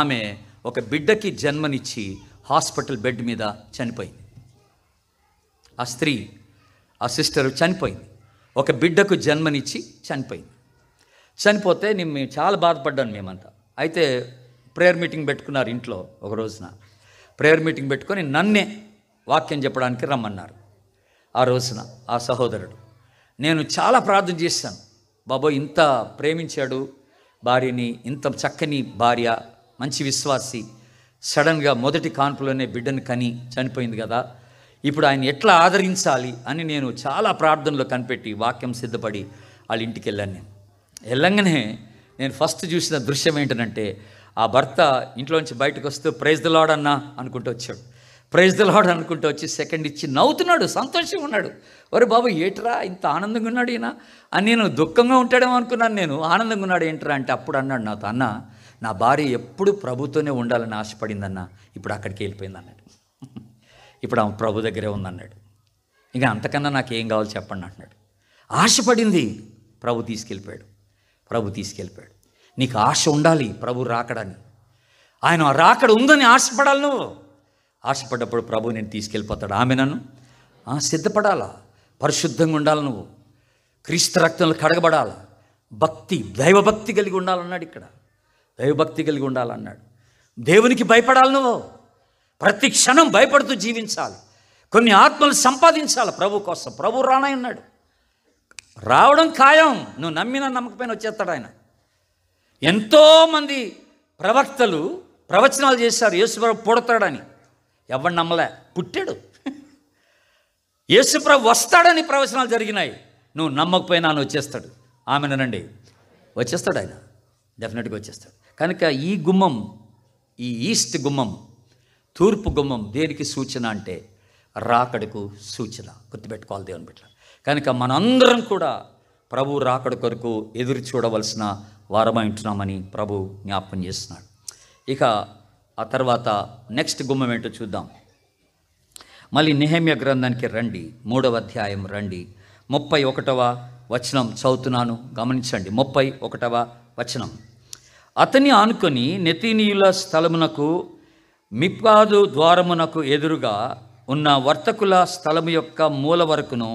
ఆమె ఒక బిడ్డకి జన్మనిచ్చి హాస్పిటల్ బెడ్ మీద చనిపోయింది. ఆ స్త్రీ, ఆ సిస్టర్ చనిపోయింది. ఒక బిడ్డకు జన్మనిచ్చి చనిపోతే మేము చాలా బాధపడ్డాను మేమంతా. అయితే ప్రేయర్ మీటింగ్ పెట్టుకున్నారు ఇంట్లో. ఒక రోజున ప్రేయర్ మీటింగ్ పెట్టుకొని నన్నే వాక్యం చెప్పడానికి రమ్మన్నారు. ఆ రోజున ఆ సహోదరుడు, నేను చాలా ప్రార్థన చేశాను. బాబోయ్, ఇంత ప్రేమించాడు భార్యని, ఇంత చక్కని భార్య, మంచి విశ్వాసి, సడన్గా మొదటి కాన్పులోనే బిడ్డను కని చనిపోయింది కదా, ఇప్పుడు ఆయన ఎట్లా ఆదరించాలి అని నేను చాలా ప్రార్థనలో కనిపెట్టి వాక్యం సిద్ధపడి వాళ్ళ ఇంటికి వెళ్ళాను. వెళ్ళంగానే నేను ఫస్ట్ చూసిన దృశ్యం ఏంటంటే, ఆ భర్త ఇంట్లోంచి బయటకు వస్తూ ప్రైజ్ ద లార్డ్ అన్నా అనుకుంటూ వచ్చాడు. ప్రైజ్ ద లార్డ్ అనుకుంటూ వచ్చి సెకండ్ ఇచ్చి నవ్వుతున్నాడు, సంతోషంగా ఉన్నాడు. ఒరే బాబు ఏట్రా ఇంత ఆనందంగా ఉన్నాడు ఈయన అని నేను దుఃఖంగా ఉంటాడేమో అనుకున్నాను. నేను ఆనందంగా ఉన్నాడు ఏంట్రా అంటే అప్పుడు అన్నాడు నాతో, అన్న నా భార్య ఎప్పుడు ప్రభుతోనే ఉండాలని ఆశపడిందన్న, ఇప్పుడు అక్కడికి వెళ్ళిపోయింది అన్నాడు. ఇప్పుడు ఆమె ప్రభు దగ్గరే ఉందన్నాడు. ఇంకా అంతకన్నా నాకేం కావాలో చెప్పండి అంటున్నాడు. ఆశపడింది, ప్రభు తీసుకెళ్ళిపోయాడు. నీకు ఆశ ఉండాలి ప్రభు రాకడని. ఆయన రాకడ ఉందని ఆశపడాలి. నువ్వు ఆశపడ్డప్పుడు ప్రభు నేను తీసుకెళ్ళిపోతాడు. ఆమె నన్ను సిద్ధపడాలా, పరిశుద్ధంగా ఉండాలి, నువ్వు క్రీస్తు రక్తంలో కడగబడాలి, దైవభక్తి కలిగి ఉండాలన్నాడు. ఇక్కడ దైవభక్తి కలిగి ఉండాలన్నాడు. దేవునికి భయపడాలి, నువ్వు ప్రతి క్షణం భయపడుతూ జీవించాలి, కొన్ని ఆత్మలు సంపాదించాలి ప్రభు కోసం. ప్రభు రానై ఉన్నాడు, రావడం ఖాయం. నువ్వు నమ్మినా నమ్మకపోయినా వచ్చేస్తాడు ఆయన. ఎంతోమంది ప్రవక్తలు ప్రవచనాలు చేశారు యేసుప్రభు పుడతాడని, ఎవరు నమ్మలే. పుట్టాడు. యేసుప్రభు వస్తాడని ప్రవచనాలు జరిగినాయి. నువ్వు నమ్మకపోయినా ఆయన వచ్చేస్తాడు. ఆమెనండి, వచ్చేస్తాడు ఆయన, డెఫినెట్గా వచ్చేస్తాడు. కనుక ఈ గుమ్మం, ఈ ఈస్ట్ గుమ్మం, తూర్పు గుమ్మం దేనికి సూచన అంటే రాకడకు సూచన. గుర్తుపెట్టుకోవాలి దేవుని బిడ్డ. కనుక మనందరం కూడా ప్రభు రాకడ కొరకు ఎదురు చూడవలసిన వారమై ఉంటున్నామని ప్రభు జ్ఞాపకం చేస్తున్నాడు. ఇక ఆ తర్వాత నెక్స్ట్ గుమ్మం ఏంటో చూద్దాం. మళ్ళీ నెహెమ్యా గ్రంథానికి రండి, 3వ అధ్యాయం రండి, 31వ వచనం చదువుతున్నాను, గమనించండి. 31వ వచనం. అతని ఆనుకొని నెతీనీయుల స్థలమునకు మిక్పాదు ద్వారమునకు ఎదురుగా ఉన్న వర్తకుల స్థలము యొక్క మూల వరకును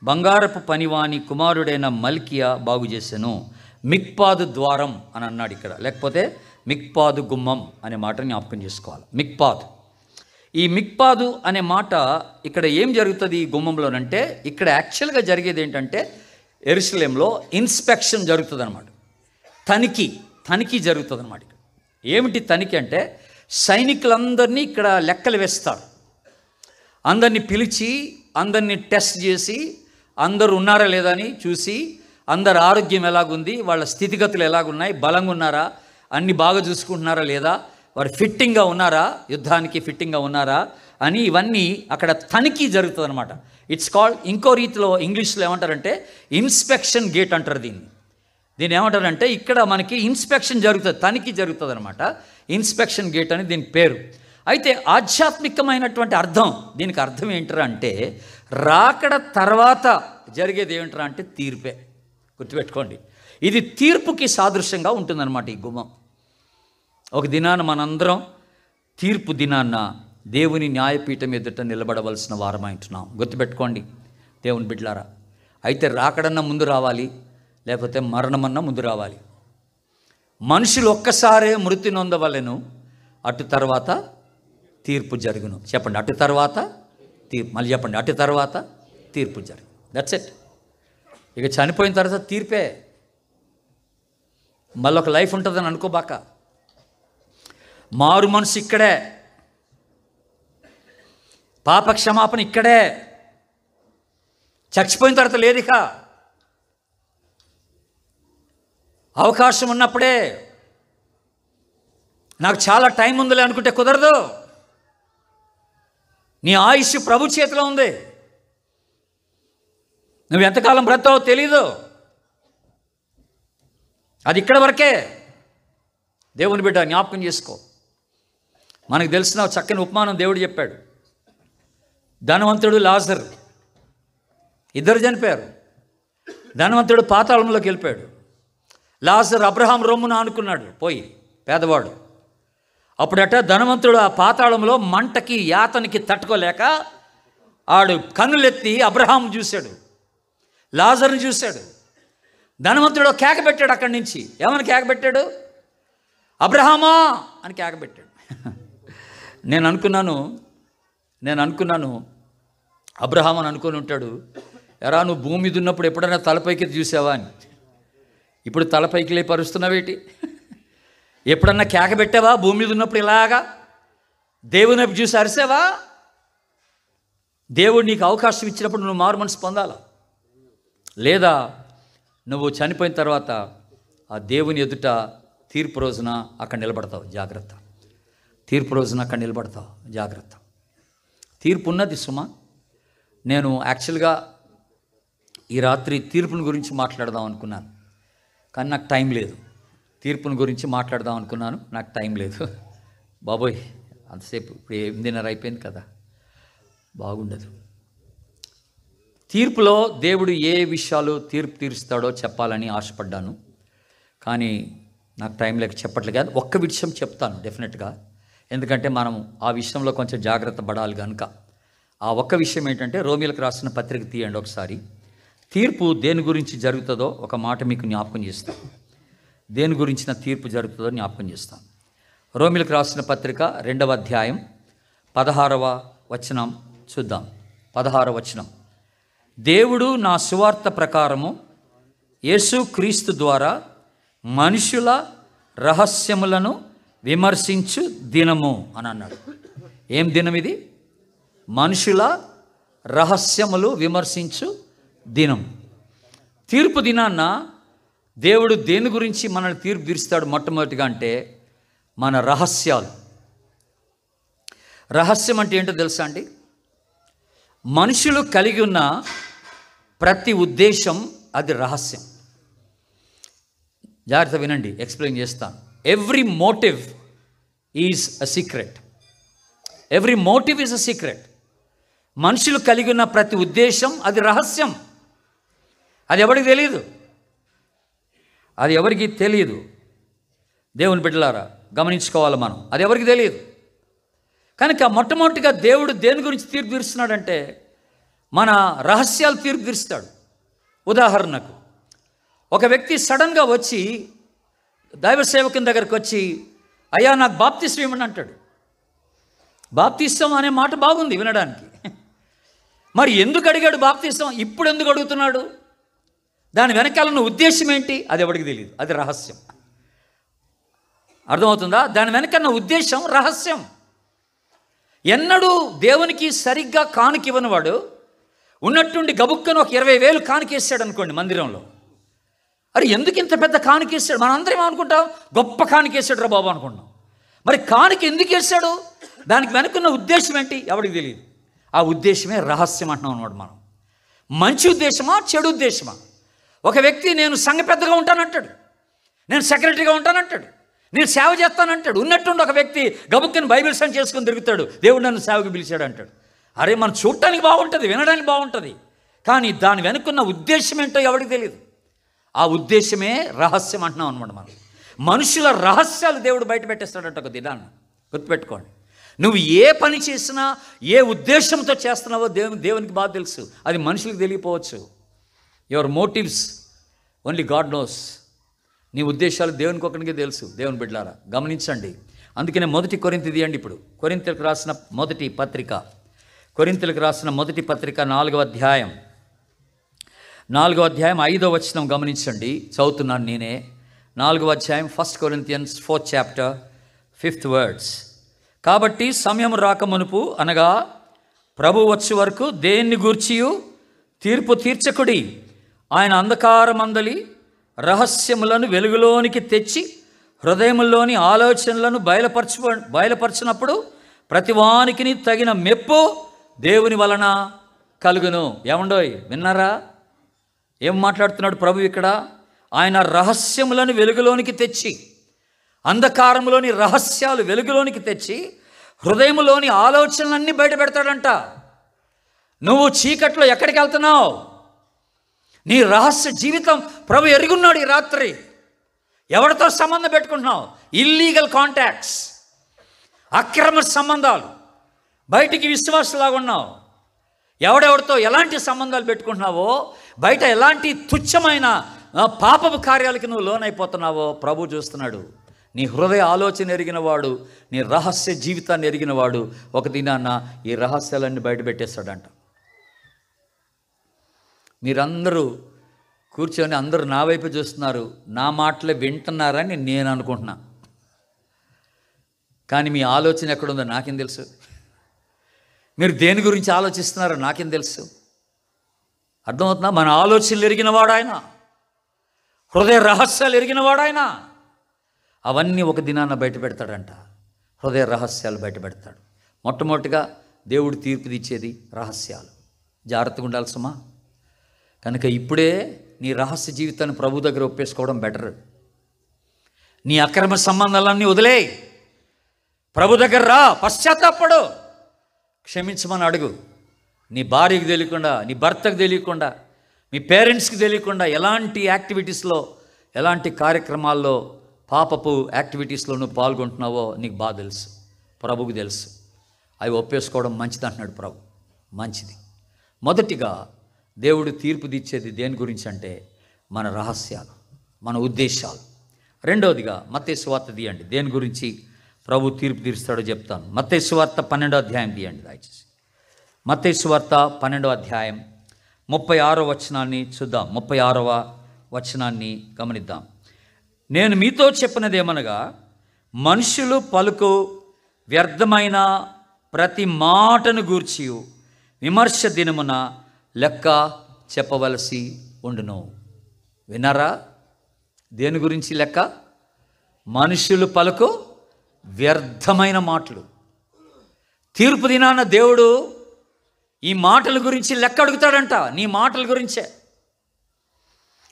బంగారపు పనివాని కుమారుడైన మల్కియా బాగు చేసెను. మిక్పాదు ద్వారం అని అన్నాడు ఇక్కడ, లేకపోతే మిక్పాదు గుమ్మం అనే మాటని జ్ఞాపకం చేసుకోవాలి. మిక్పాదు, ఈ మిక్పాదు అనే మాట ఇక్కడ ఏం జరుగుతుంది ఈ గుమ్మంలోనంటే, ఇక్కడ యాక్చువల్గా జరిగేది ఏంటంటే యెరూషలేంలో ఇన్స్పెక్షన్ జరుగుతుంది అనమాట. తనిఖీ జరుగుతుంది అనమాట. ఇక్కడ ఏమిటి తనిఖీ అంటే, సైనికులందరినీ ఇక్కడ లెక్కలు వేస్తారు. అందరినీ పిలిచి అందరినీ టెస్ట్ చేసి అందరూ ఉన్నారా లేదా అని చూసి, అందరి ఆరోగ్యం ఎలాగుంది, వాళ్ళ స్థితిగతులు ఎలాగున్నాయి, బలంగా ఉన్నారా, అన్నీ బాగా చూసుకుంటున్నారా లేదా, వారు ఫిట్టింగ్గా ఉన్నారా, యుద్ధానికి ఫిట్టింగ్గా ఉన్నారా అని ఇవన్నీ అక్కడ తనిఖీ జరుగుతుంది అనమాట. ఇట్స్ కాల్డ్, ఇంకో రీతిలో ఇంగ్లీష్లో ఏమంటారంటే ఇన్స్పెక్షన్ గేట్ అంటారు దీన్ని ఏమంటారంటే, ఇక్కడ మనకి ఇన్స్పెక్షన్ జరుగుతుంది, తనిఖీ జరుగుతుంది అనమాట. ఇన్స్పెక్షన్ గేట్ అని దీని పేరు. అయితే ఆధ్యాత్మికమైనటువంటి అర్థం, దీనికి అర్థం ఏంటరా అంటే, రాకడ తర్వాత జరిగేది ఏమిటరా అంటే తీర్పే. గుర్తుపెట్టుకోండి, ఇది తీర్పుకి సాదృశ్యంగా ఉంటుందన్నమాట ఈ గుమ్మం. ఒక దినాన మనందరం తీర్పు దినాన్న దేవుని న్యాయపీఠం ఎదుట నిలబడవలసిన వారమై ఉంటున్నాం. గుర్తుపెట్టుకోండి దేవుని బిడ్డలారా. అయితే రాకడన్నా ముందు రావాలి, లేకపోతే మరణమన్నా ముందు రావాలి. మనుషులు ఒక్కసారే మృతి నొందవలెను, అటు తర్వాత తీర్పు జరుగును. చెప్పండి, అటు తర్వాత తీర్పు. మళ్ళీ చెప్పండి, అటు తర్వాత తీర్పు జరుగు. That's it. ఇక చనిపోయిన తర్వాత తీర్పే. మళ్ళీ ఒక లైఫ్ ఉంటుందని అనుకోబాక. మారు మనసు ఇక్కడే, పాప క్షమాపణ ఇక్కడే. చచ్చిపోయిన తర్వాత లేదు. ఇక అవకాశం ఉన్నప్పుడే, నాకు చాలా టైం ఉందిలే అనుకుంటే కుదరదు. నీ ఆయుష్ ప్రభు చేతిలో ఉంది. నువ్వు ఎంతకాలం బ్రతావో తెలీదు. అది ఇక్కడ వరకే. దేవుని బిడ్డ జ్ఞాపకం చేసుకో. మనకు తెలిసిన చక్కని ఉపమానం దేవుడు చెప్పాడు. ధనవంతుడు లాజరు ఇద్దరు చనిపోయారు. ధనవంతుడు పాతాళంలోకి వెళ్ళిపోయాడు. లాజరు అబ్రహాం రొమ్మున ఆనుకున్నాడు పోయి, పేదవాడు. అప్పుడట ధనవంతుడు ఆ పాతాళంలో మంటకి యాతనికి తట్టుకోలేక ఆడు కన్నులెత్తి అబ్రహాం చూశాడు, లాజర్ని చూశాడు. ధనవంతుడు కేక పెట్టాడు. అక్కడి నుంచి ఏమని కేక పెట్టాడు? అబ్రహామా అని కేక పెట్టాడు. నేను అనుకున్నాను అబ్రహాం అని అనుకొని ఉంటాడు, ఎరా నువ్వు భూమి మీద ఉన్నప్పుడు ఎప్పుడైనా తలపైకి చూసావా అని. ఇప్పుడు తలపైకి లేపరుస్తున్నావేటి? ఎప్పుడన్నా కేక పెట్టావా భూమి మీద ఉన్నప్పుడు? ఇలాగా దేవుని వైపు చూసి అరిసావా? దేవుడు నీకు అవకాశం ఇచ్చినప్పుడు నువ్వు మారు మనసు పొందాలా, లేదా నువ్వు చనిపోయిన తర్వాత ఆ దేవుని ఎదుట తీర్పు రోజున అక్కడ నిలబడతావు. జాగ్రత్త. తీర్పు రోజున అక్కడ నిలబడతావు. జాగ్రత్త. తీర్పు ఉన్నది సుమా. నేను యాక్చువల్గా ఈ రాత్రి తీర్పుని గురించి మాట్లాడదాం అనుకున్నాను, కానీ నాకు టైం లేదు. తీర్పుని గురించి మాట్లాడదాం అనుకున్నాను, నాకు టైం లేదు. బాబోయ్, అంతసేపు ఇప్పుడు 8:30 అయిపోయింది కదా, బాగుండదు. తీర్పులో దేవుడు ఏ విషయాలు తీర్పు తీరుస్తాడో చెప్పాలని ఆశపడ్డాను, కానీ నాకు టైం లేక చెప్పట్లేదు. కానీ ఒక్క విషయం చెప్తాను డెఫినెట్గా, ఎందుకంటే మనం ఆ విషయంలో కొంచెం జాగ్రత్త పడాలి కనుక. ఆ ఒక్క విషయం ఏంటంటే, రోమీలకు రాసిన పత్రిక తీయండి ఒకసారి. తీర్పు దేని గురించి జరుగుతుందో ఒక మాట మీకు జ్ఞాపకం చేస్తాను. దేని గురించిన తీర్పు జరుగుతుందో జ్ఞాపకం చేస్తాను. రోమీలకు రాసిన పత్రిక 2వ అధ్యాయం 16వ వచనం చూద్దాం. 16వ వచనం. దేవుడు నా సువార్త ప్రకారము యేసు క్రీస్తు ద్వారా మనుషుల రహస్యములను విమర్శించు దినము అని అన్నాడు. ఏం దినం ఇది? మనుషుల రహస్యములు విమర్శించు దినం. తీర్పు దినాన్న దేవుడు దేని గురించి మనల్ని తీర్పు తీరుస్తాడు మొట్టమొదటిగా అంటే, మన రహస్యాలు. రహస్యం అంటే ఏంటో తెలుసా అండి? మనుషులు కలిగి ఉన్న ప్రతి ఉద్దేశం అది రహస్యం. జాగ్రత్త వినండి, ఎక్స్ప్లెయిన్ చేస్తాను. Every motive is a secret. Every motive is a secret. మనుషులు కలిగి ఉన్న ప్రతి ఉద్దేశం అది రహస్యం. అది ఎవరికి తెలియదు, అది ఎవరికి తెలియదు. దేవుని బిడ్డలారా గమనించుకోవాలి మనం, అది ఎవరికి తెలియదు. కనుక మొట్టమొదటిగా దేవుడు దేని గురించి తీర్పు తీరుస్తున్నాడంటే మన రహస్యాలు తీర్పు తీరుస్తాడు. ఉదాహరణకు ఒక వ్యక్తి సడన్గా వచ్చి దైవ సేవకుని దగ్గరికి వచ్చి, అయ్యా నాకు బాప్తిస్మం ఇవ్వండి అంటాడు. బాప్తిస్మం అనే మాట బాగుంది వినడానికి. మరి ఎందుకు అడిగాడు బాప్తిస్మం? ఇప్పుడు ఎందుకు అడుగుతున్నాడు? దాని వెనకాలన్న ఉద్దేశం ఏంటి? అది ఎవరికి తెలియదు, అది రహస్యం. అర్థమవుతుందా? దాని వెనకన్న ఉద్దేశం రహస్యం. ఎన్నడూ దేవునికి సరిగ్గా కానుక ఇవ్వనివాడు ఉన్నట్టుండి గబుక్కను ఒక 20,000 కానుకేసాడు అనుకోండి మందిరంలో. అరే ఎందుకు ఇంత పెద్ద కానుకేసాడు? మనం అందరం అనుకుంటాం గొప్ప కానుకేసాడు రా బాబు అనుకుంటాం. మరి కానుక ఎందుకు వేసాడు? దానికి వెనుకున్న ఉద్దేశం ఏంటి? ఎవరికి తెలియదు. ఆ ఉద్దేశమే రహస్యం అంటున్నాం అన్నమాట మనం. మంచి ఉద్దేశమా చెడు ఉద్దేశమా? ఒక వ్యక్తి నేను సంఘ పెద్దగా ఉంటానంటాడు, నేను సెక్రటరీగా ఉంటానంటాడు, నేను సేవ చేస్తానంటాడు. ఉన్నట్టుండి ఒక వ్యక్తి గబుక్కని బైబిల్ సంఖ్య చేసుకొని తిరుగుతాడు, దేవుడు నన్ను సేవకు పిలిచాడు అంటాడు. అరే మనం చూడటానికి బాగుంటుంది, వినడానికి బాగుంటుంది, కానీ దాని వెనుకున్న ఉద్దేశం ఏంటో ఎవరికి తెలియదు. ఆ ఉద్దేశమే రహస్యం అంటున్నాం అనమాట మనం. మనుషుల రహస్యాలు దేవుడు బయట పెట్టేస్తాడంట ఒక దినాన్ని. గుర్తుపెట్టుకోండి, నువ్వు ఏ పని చేసినా ఏ ఉద్దేశంతో చేస్తున్నావో దేవునికి బాగా తెలుసు. అది మనుషులకు తెలియపోవచ్చు. Your motives only God knows. నీ ఉద్దేశాలు దేవునికి ఒకరికే తెలుసు. దేవుని బిడ్డలారా గమనించండి. అందుకనే మొదటి కొరింథీ తీయండి. ఇప్పుడు కొరింథీయులకు రాసిన మొదటి పత్రిక, కొరింథీయులకు రాసిన మొదటి పత్రిక 4వ అధ్యాయం 5వ వచనం గమనించండి. చదువుతున్నాను నేనే. 4వ అధ్యాయం 1 Corinthians 4th chapter 5th words. కాబట్టి సమయం రాకమునుపు అనగా ప్రభు వచ్చే వరకు దేన్ని గూర్చియు తీర్పు తీర్చకుడి. ఆయన అంధకారమందలి రహస్యములను వెలుగులోనికి తెచ్చి హృదయములోని ఆలోచనలను బయలుపరచినప్పుడు ప్రతివానికి తగిన మెప్పు దేవుని వలన కలుగును. ఏమండోయ్ విన్నారా? ఏం మాట్లాడుతున్నాడు ప్రభు ఇక్కడ? ఆయన రహస్యములను వెలుగులోనికి తెచ్చి, అంధకారంలోని రహస్యాలు వెలుగులోనికి తెచ్చి హృదయములోని ఆలోచనలన్నీ బయట పెడతాడంట. నువ్వు చీకట్లో ఎక్కడికి వెళ్తున్నావు? నీ రహస్య జీవితం ప్రభు ఎరుగున్నాడు. ఈ రాత్రి ఎవరితో సంబంధం పెట్టుకుంటున్నావు? ఇల్లీగల్ కాంటాక్ట్స్, అక్రమ సంబంధాలు, బయటికి విశ్వాసలాగా ఉన్నావు. ఎవడెవరితో ఎలాంటి సంబంధాలు పెట్టుకుంటున్నావో, బయట ఎలాంటి తుచ్చమైన పాపపు కార్యాలకి నువ్వు లోనైపోతున్నావో ప్రభు చూస్తున్నాడు. నీ హృదయ ఆలోచన ఎరిగినవాడు, నీ రహస్య జీవితాన్ని ఎరిగినవాడు ఒక దినాన్న ఈ రహస్యాలన్నీ బయట పెట్టేస్తాడంట. మీరందరూ కూర్చొని అందరూ నా వైపు చూస్తున్నారు, నా మాటలే వింటున్నారని నేను అనుకుంటున్నా. కానీ మీ ఆలోచన ఎక్కడుందో నాకేం తెలుసు? మీరు దేని గురించి ఆలోచిస్తున్నారో నాకేం తెలుసు? అర్థమవుతుందా? మన ఆలోచనలు ఎరిగినవాడు ఆయన, హృదయ రహస్యాలు ఎరిగినవాడు ఆయన. అవన్నీ ఒక దినాన బయట పెడతాడంట. హృదయ రహస్యాలు బయట పెడతాడు. మొట్టమొదటిగా దేవుడు తీర్పు తీర్చేది రహస్యాలు. జాగ్రత్తగా ఉండాలి సుమా. కనుక ఇప్పుడే నీ రహస్య జీవితాన్ని ప్రభు దగ్గర ఒప్పేసుకోవడం బెటర్. నీ అక్రమ సంబంధాలన్నీ వదిలే, ప్రభు దగ్గర రా, పశ్చాత్తాపడు, క్షమించమని అడుగు. నీ భార్యకు తెలియకుండా, నీ భర్తకు తెలియకుండా, మీ పేరెంట్స్కి తెలియకుండా ఎలాంటి యాక్టివిటీస్లో, ఎలాంటి కార్యక్రమాల్లో, పాపపు యాక్టివిటీస్లో నువ్వు పాల్గొంటున్నావో నీకు బాగా తెలుసు, ప్రభుకు తెలుసు. అవి ఒప్పేసుకోవడం మంచిది అంటున్నాడు ప్రభు. మంచిది. మొదటిగా దేవుడు తీర్పు తీర్చేది దేని గురించి అంటే మన రహస్యాలు, మన ఉద్దేశాలు. రెండవదిగా మత్తయి సువార్త తీయండి. దేని గురించి ప్రభు తీర్పు తీరుస్తాడో చెప్తాను. మత్తయి సువార్త 12వ అధ్యాయం తీయండి దయచేసి. మత్తయి సువార్త 12వ అధ్యాయం 36వ వచనాన్ని చూద్దాం. 36వ వచనాన్ని గమనిద్దాం. నేను మీతో చెప్పినదేమనగా మనుషులు పలుకు వ్యర్థమైన ప్రతి మాటను గూర్చి విమర్శ దినమున లెక్క చెప్పవలసి ఉండును. విన్నారా? దేని గురించి లెక్క? మనుషులు పలుకు వ్యర్థమైన మాటలు. తీర్పు దినాన దేవుడు ఈ మాటల గురించి లెక్క అడుగుతాడంట, నీ మాటల గురించే.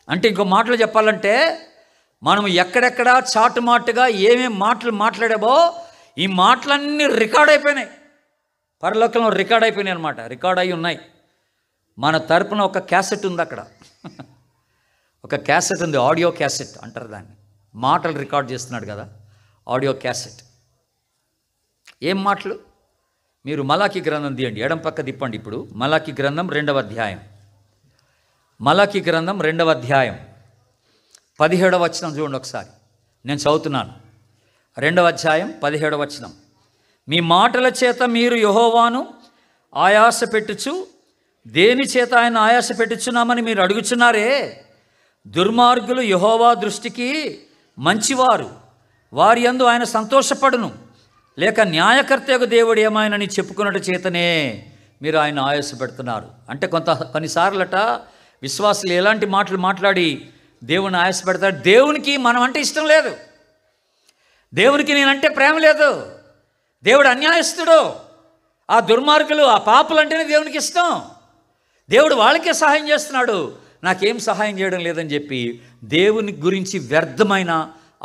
అంటే ఇంకో మాటలు చెప్పాలంటే, మనం ఎక్కడెక్కడ చాటుమాటుగా ఏమేం మాటలు మాట్లాడామో ఈ మాటలన్నీ రికార్డ్ అయిపోయినాయి, పరలోకంలో రికార్డ్ అయిపోయినాయి అనమాట. రికార్డ్ అయి ఉన్నాయి. మన తరపున ఒక క్యాసెట్ ఉంది అక్కడ. ఒక క్యాసెట్ ఉంది, ఆడియో క్యాసెట్ అంటారు దాన్ని. మాటలు రికార్డ్ చేస్తున్నాడు కదా, ఆడియో క్యాసెట్. ఏం మాటలు? మీరు మలాకి గ్రంథం తీయండి, ఎడం పక్క తిప్పండి. ఇప్పుడు మలాకి గ్రంథం 2వ అధ్యాయం, మలాకి గ్రంథం 2వ అధ్యాయం 17వ వచనం చూడండి ఒకసారి. నేను చదువుతున్నాను. 2వ అధ్యాయం 17వ వచనం. మీ మాటల చేత మీరు యెహోవాను ఆయాస పెట్టుచు, దేని చేత ఆయన ఆయాస పెట్టుచున్నామని మీరు అడుగుచున్నారే. దుర్మార్గులు యెహోవా దృష్టికి మంచివారు, వారి యందు ఆయన సంతోషపడును. లేక న్యాయకర్తయగు దేవుడు ఏమాయనని చెప్పుకున్నట్టు చేతనే మీరు ఆయన ఆయాస పెడుతున్నారు. అంటే కొన్నిసార్లట విశ్వాసులు ఎలాంటి మాటలు మాట్లాడి దేవుని ఆయాస పెడతారు. దేవునికి మనం అంటే ఇష్టం లేదు, దేవునికి నేనంటే ప్రేమ లేదు, దేవుడు అన్యాయస్తుడు, ఆ దుర్మార్గులు ఆ పాపులు అంటేనే దేవునికి ఇష్టం, దేవుడు వాళ్ళకే సహాయం చేస్తున్నాడు, నాకేం సహాయం చేయడం లేదని చెప్పి దేవుని గురించి వ్యర్థమైన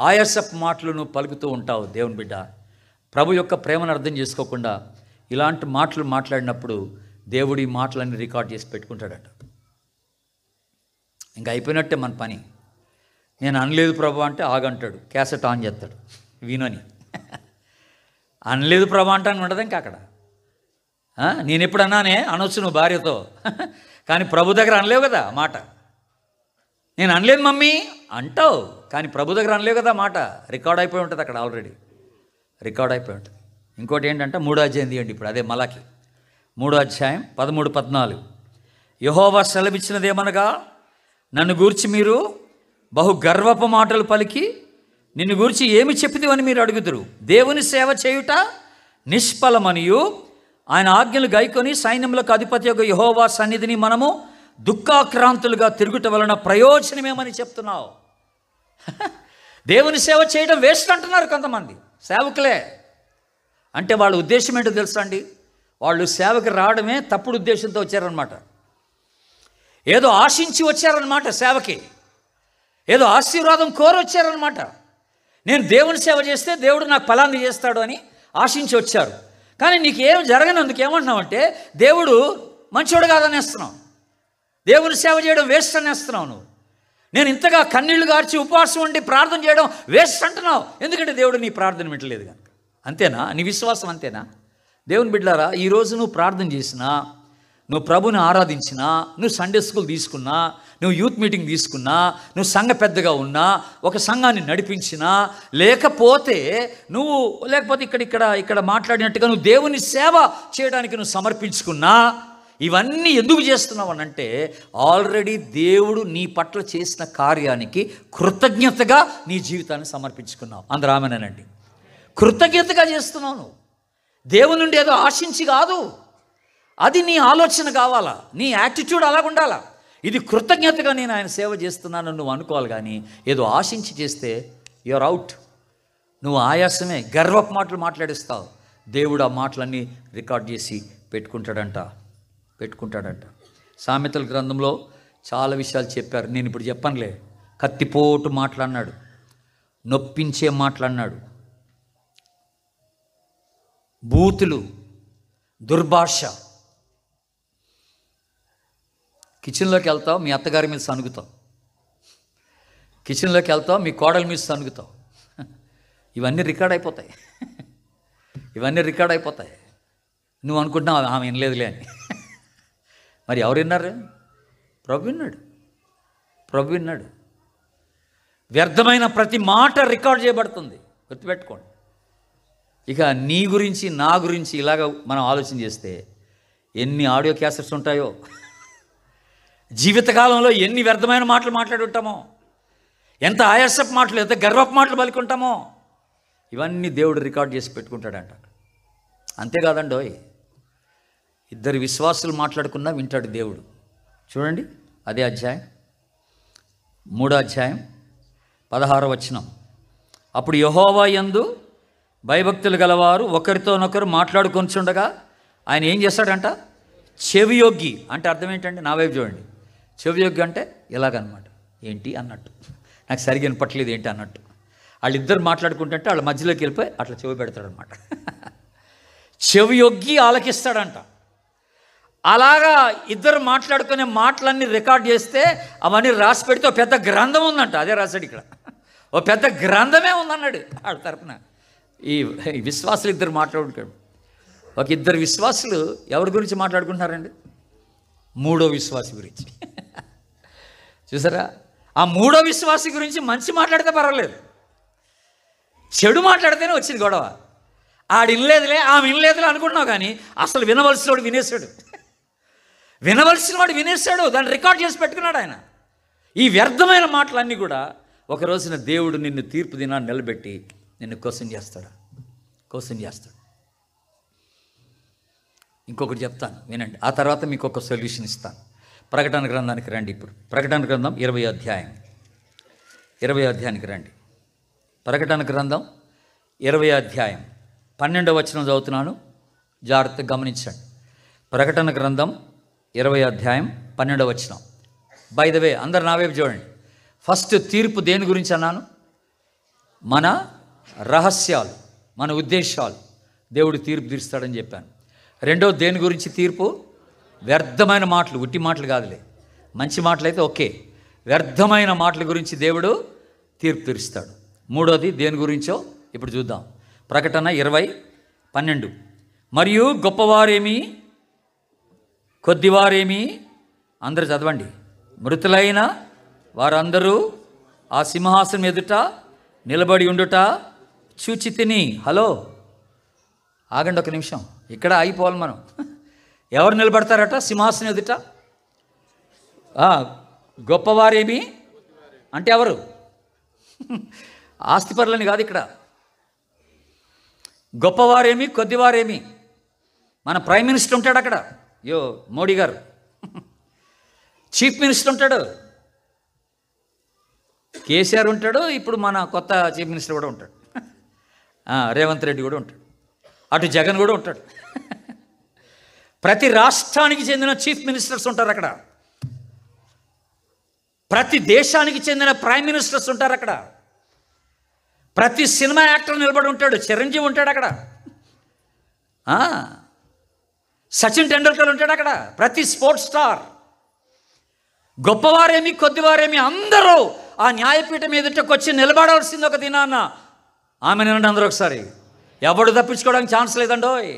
ఆయాసపు మాటలు నువ్వు పలుకుతూ ఉంటావు. దేవుని బిడ్డ, ప్రభు యొక్క ప్రేమను అర్థం చేసుకోకుండా ఇలాంటి మాటలు మాట్లాడినప్పుడు దేవుడి మాటలన్నీ రికార్డ్ చేసి పెట్టుకుంటాడట. ఇంకా అయిపోయినట్టే మన పని. నేను అనలేదు ప్రభు అంటే ఆగంటాడు, క్యాసెట్ ఆన్ చేస్తాడు వినని. అనలేదు ప్రభు అంటాను ఉండదు ఇంకా అక్కడ. నేను ఎప్పుడు అన్నానే అనొచ్చు నువ్వు భార్యతో, కానీ ప్రభు దగ్గర అనలేవు కదా మాట. నేను అనలేదు మమ్మీ అంటావు, కానీ ప్రభు దగ్గర అనలేవు కదా మాట. రికార్డ్ అయిపోయి ఉంటుంది అక్కడ, ఆల్రెడీ రికార్డ్ అయిపోయి ఉంటుంది. ఇంకోటి ఏంటంటే 3వ అధ్యాయం తీయండి ఇప్పుడు, అదే మలాకి 3వ అధ్యాయం 13-14. యెహోవా సెలవిచ్చినదేమనగా, నన్ను గూర్చి మీరు బహు గర్వపు మాటలు పలికి నిన్ను గూర్చి ఏమి చెప్పిదివని మీరు అడుగుదురు. దేవుని సేవ చేయుట నిష్ఫలమనియు ఆయన ఆజ్ఞలు గైకొని సైన్యములకు అధిపతి యొక్క యెహోవా సన్నిధిని మనము దుఃఖాక్రాంతులుగా తిరుగుట వలన ప్రయోజనమేమని చెప్తున్నావు. దేవుని సేవ చేయడం వేస్ట్ అంటున్నారు కొంతమంది సేవకులే. అంటే వాళ్ళ ఉద్దేశం ఏంటో తెలుసా అండి? వాళ్ళు సేవకి రావడమే తప్పుడు ఉద్దేశంతో వచ్చారనమాట. ఏదో ఆశించి వచ్చారనమాట సేవకి, ఏదో ఆశీర్వాదం కోరి వచ్చారనమాట. నేను దేవుని సేవ చేస్తే దేవుడు నాకు ఫలాన్ని చేస్తాడు అని ఆశించి వచ్చారు. కానీ నీకు ఏం జరగనందుకు ఏమంటున్నావంటే దేవుడు మంచోడు కాదనేస్తున్నావు, దేవుని సేవ చేయడం వేస్ట్ అనేస్తున్నావు నువ్వు. నేను ఇంతగా కన్నీళ్లు గార్చి ఉపవాసం ఉండి ప్రార్థన చేయడం వేస్ట్ అంటున్నావు, ఎందుకంటే దేవుడు నీ ప్రార్థన వింటలేదు కనుక. అంతేనా? నీ విశ్వాసం అంతేనా? దేవుని బిడ్డలారా, ఈరోజు నువ్వు ప్రార్థన చేసినా, నువ్వు ప్రభుని ఆరాధించినా, నువ్వు సండే స్కూల్ తీసుకున్నా, నువ్వు యూత్ మీటింగ్ తీసుకున్నా, నువ్వు సంఘ పెద్దగా ఉన్నా, ఒక సంఘాన్ని నడిపించినా, లేకపోతే ఇక్కడ మాట్లాడినట్టుగా నువ్వు దేవుని సేవ చేయడానికి నువ్వు సమర్పించుకున్నా, ఇవన్నీ ఎందుకు చేస్తున్నావు అనంటే ఆల్రెడీ దేవుడు నీ పట్ల చేసిన కార్యానికి కృతజ్ఞతగా నీ జీవితాన్ని సమర్పించుకున్నావు. అందరూ ఆమేనండి. కృతజ్ఞతగా చేస్తున్నావు నువ్వు, దేవుని నుండి ఏదో ఆశించి కాదు. అది నీ ఆలోచన కావాలా, నీ యాటిట్యూడ్ అలాగుండాలా. ఇది కృతజ్ఞతగా నేను ఆయన సేవ చేస్తున్నాను నువ్వు అనుకోవాలి, కానీ ఏదో ఆశించి చేస్తే యూఆర్ అవుట్. నువ్వు ఆయాసమే గర్వపు మాటలు మాట్లాడిస్తావు. దేవుడు ఆ మాటలన్నీ రికార్డ్ చేసి పెట్టుకుంటాడంట. సామెతల గ్రంథంలో చాలా విషయాలు చెప్పారు, నేను ఇప్పుడు చెప్పనులే. కత్తిపోటు మాట్లాడినాడు, నొప్పించే మాట్లాడినాడు, బూతులు, దుర్భాష. కిచెన్లోకి వెళ్తావు, మీ అత్తగారి మీద సనుగుతావు. కిచెన్లోకి వెళ్తావు, మీ కోడల మీద సనుగుతావు. ఇవన్నీ రికార్డ్ అయిపోతాయి. నువ్వు అనుకుంటున్నావు ఆమె వినలేదులే అని. మరి ఎవరు విన్నారు? ప్రభు విన్నాడు. వ్యర్థమైన ప్రతి మాట రికార్డ్ చేయబడుతుంది, గుర్తుపెట్టుకోండి. ఇక నీ గురించి నా గురించి ఇలాగ మనం ఆలోచన చేస్తే ఎన్ని ఆడియో క్యాసెట్స్ ఉంటాయో, జీవితకాలంలో ఎన్ని వ్యర్థమైన మాటలు మాట్లాడి ఉంటామో, ఎంత ఆయాసపు మాటలు, ఎంత గర్వపు మాటలు పలుకుంటామో, ఇవన్నీ దేవుడు రికార్డ్ చేసి పెట్టుకుంటాడంట. అంతేకాదండో, ఇద్దరు విశ్వాసులు మాట్లాడుకున్నా వింటాడు దేవుడు. చూడండి, అదే అధ్యాయం 3వ అధ్యాయం 16వ వచనం. అప్పుడు యెహోవా యందు భయభక్తులు గలవారు ఒకరితోనొకరు మాట్లాడుకొనిచుండగా ఆయన ఏం చేస్తాడంట? చెవియొగ్గి అంటే అర్థం ఏంటంటే, నా వైపు చూడండి. చెవియొగ్గి అంటే ఇలాగనమాట. ఏంటి అన్నట్టు, నాకు సరిగ్గా వినపట్లేదు ఏంటి అన్నట్టు. వాళ్ళిద్దరు మాట్లాడుకుంటుంటే వాళ్ళ మధ్యలోకి వెళ్ళిపోయి అట్లా చెవి పెడతాడనమాట. చెవియొగ్గి ఆలకిస్తాడంట. అలాగా ఇద్దరు మాట్లాడుకునే మాటలన్నీ రికార్డ్ చేస్తే అవన్నీ రాసి పెడితే ఒక పెద్ద గ్రంథం ఉందంట. అదే రాశాడు ఇక్కడ, ఓ పెద్ద గ్రంథమే ఉందన్నాడు వాళ్ళ తరపున. ఈ విశ్వాసులు ఇద్దరు మాట్లాడుకుంటాడు. ఒక ఇద్దరు విశ్వాసులు ఎవరి గురించి మాట్లాడుకుంటున్నారండి? మూడో విశ్వాసి గురించి. చూసారా, ఆ మూడో విశ్వాసి గురించి మంచి మాట్లాడితే పర్వాలేదు, చెడు మాట్లాడితేనే వచ్చింది గొడవ. ఆడు వినలేదులే, ఆమె వినలేదులే అనుకుంటున్నావు, కానీ అసలు వినవలసిన వాడు వినేశాడు. వినవలసిన వాడు వినేశాడు, దాన్ని రికార్డ్ చేసి పెట్టుకున్నాడు ఆయన. ఈ వ్యర్థమైన మాటలన్నీ కూడా ఒక రోజున దేవుడు నిన్ను తీర్పు దినాన్ని నిలబెట్టి నిన్ను క్వశ్చన్ చేస్తాడు. ఇంకొకటి చెప్తాను వినండి, ఆ తర్వాత మీకు ఒక సొల్యూషన్ ఇస్తాను. ప్రకటన గ్రంథానికి రండి. ఇప్పుడు ప్రకటన గ్రంథం 20వ అధ్యాయానికి రండి. ప్రకటన గ్రంథం 20వ అధ్యాయం 12వ వచనం చదువుతున్నాను, జాగ్రత్తగా గమనించండి. ప్రకటన గ్రంథం 20వ అధ్యాయం 12వ వచనం. బై ద వే, అందరు నా వైపు చూడండి. ఫస్ట్ తీర్పు దేని గురించి అన్నాను? మన రహస్యాలు, మన ఉద్దేశాలు దేవుడు తీర్పు తీరుస్తాడని చెప్పాను. రెండో దేని గురించి తీర్పు? వ్యర్థమైన మాటలు, ఉట్టి మాటలు కాదులే, మంచి మాటలు అయితే ఓకే, వ్యర్థమైన మాటల గురించి దేవుడు తీర్పు తీరుస్తాడు. మూడోది దేని గురించో ఇప్పుడు చూద్దాం. ప్రకటన 20:12. మరియు గొప్పవారేమి కొద్దివారేమి, అందరూ చదవండి. మృతులైన వారందరూ ఆ సింహాసనం ఎదుట నిలబడి ఉండుట చూచి తిని. హలో, ఆగండి ఒక నిమిషం, ఇక్కడ ఆగిపోవాలి మనం. ఎవరు నిలబడతారట సింహాసనం ఎదుట? గొప్పవారేమి అంటే ఎవరు? ఆస్తిపరులని కాదు ఇక్కడ. గొప్పవారేమి కొద్దివారేమి. మన ప్రైమ్ మినిస్టర్ ఉంటాడు అక్కడ, మోడీ గారు. చీఫ్ మినిస్టర్ ఉంటాడు, కేసీఆర్ ఉంటాడు. ఇప్పుడు మన కొత్త చీఫ్ మినిస్టర్ కూడా ఉంటాడు, రేవంత్ రెడ్డి కూడా ఉంటాడు. అటు జగన్ కూడా ఉంటాడు. ప్రతి రాష్ట్రానికి చెందిన చీఫ్ మినిస్టర్స్ ఉంటారు అక్కడ. ప్రతి దేశానికి చెందిన ప్రైమ్ మినిస్టర్స్ ఉంటారు అక్కడ. ప్రతి సినిమా యాక్టర్ నిలబడి ఉంటాడు, చిరంజీవి ఉంటాడు అక్కడ, సచిన్ టెండూల్కర్ ఉంటాడు అక్కడ, ప్రతి స్పోర్ట్స్ స్టార్. గొప్పవారేమి కొద్దివారేమి అందరూ ఆ న్యాయపీఠం ఎదుటకు వచ్చి నిలబడాల్సింది ఒక దినాన్న. ఆమె నినండి అందరూ ఒకసారి. ఎవడు తప్పించుకోవడానికి ఛాన్స్ లేదండోయ్.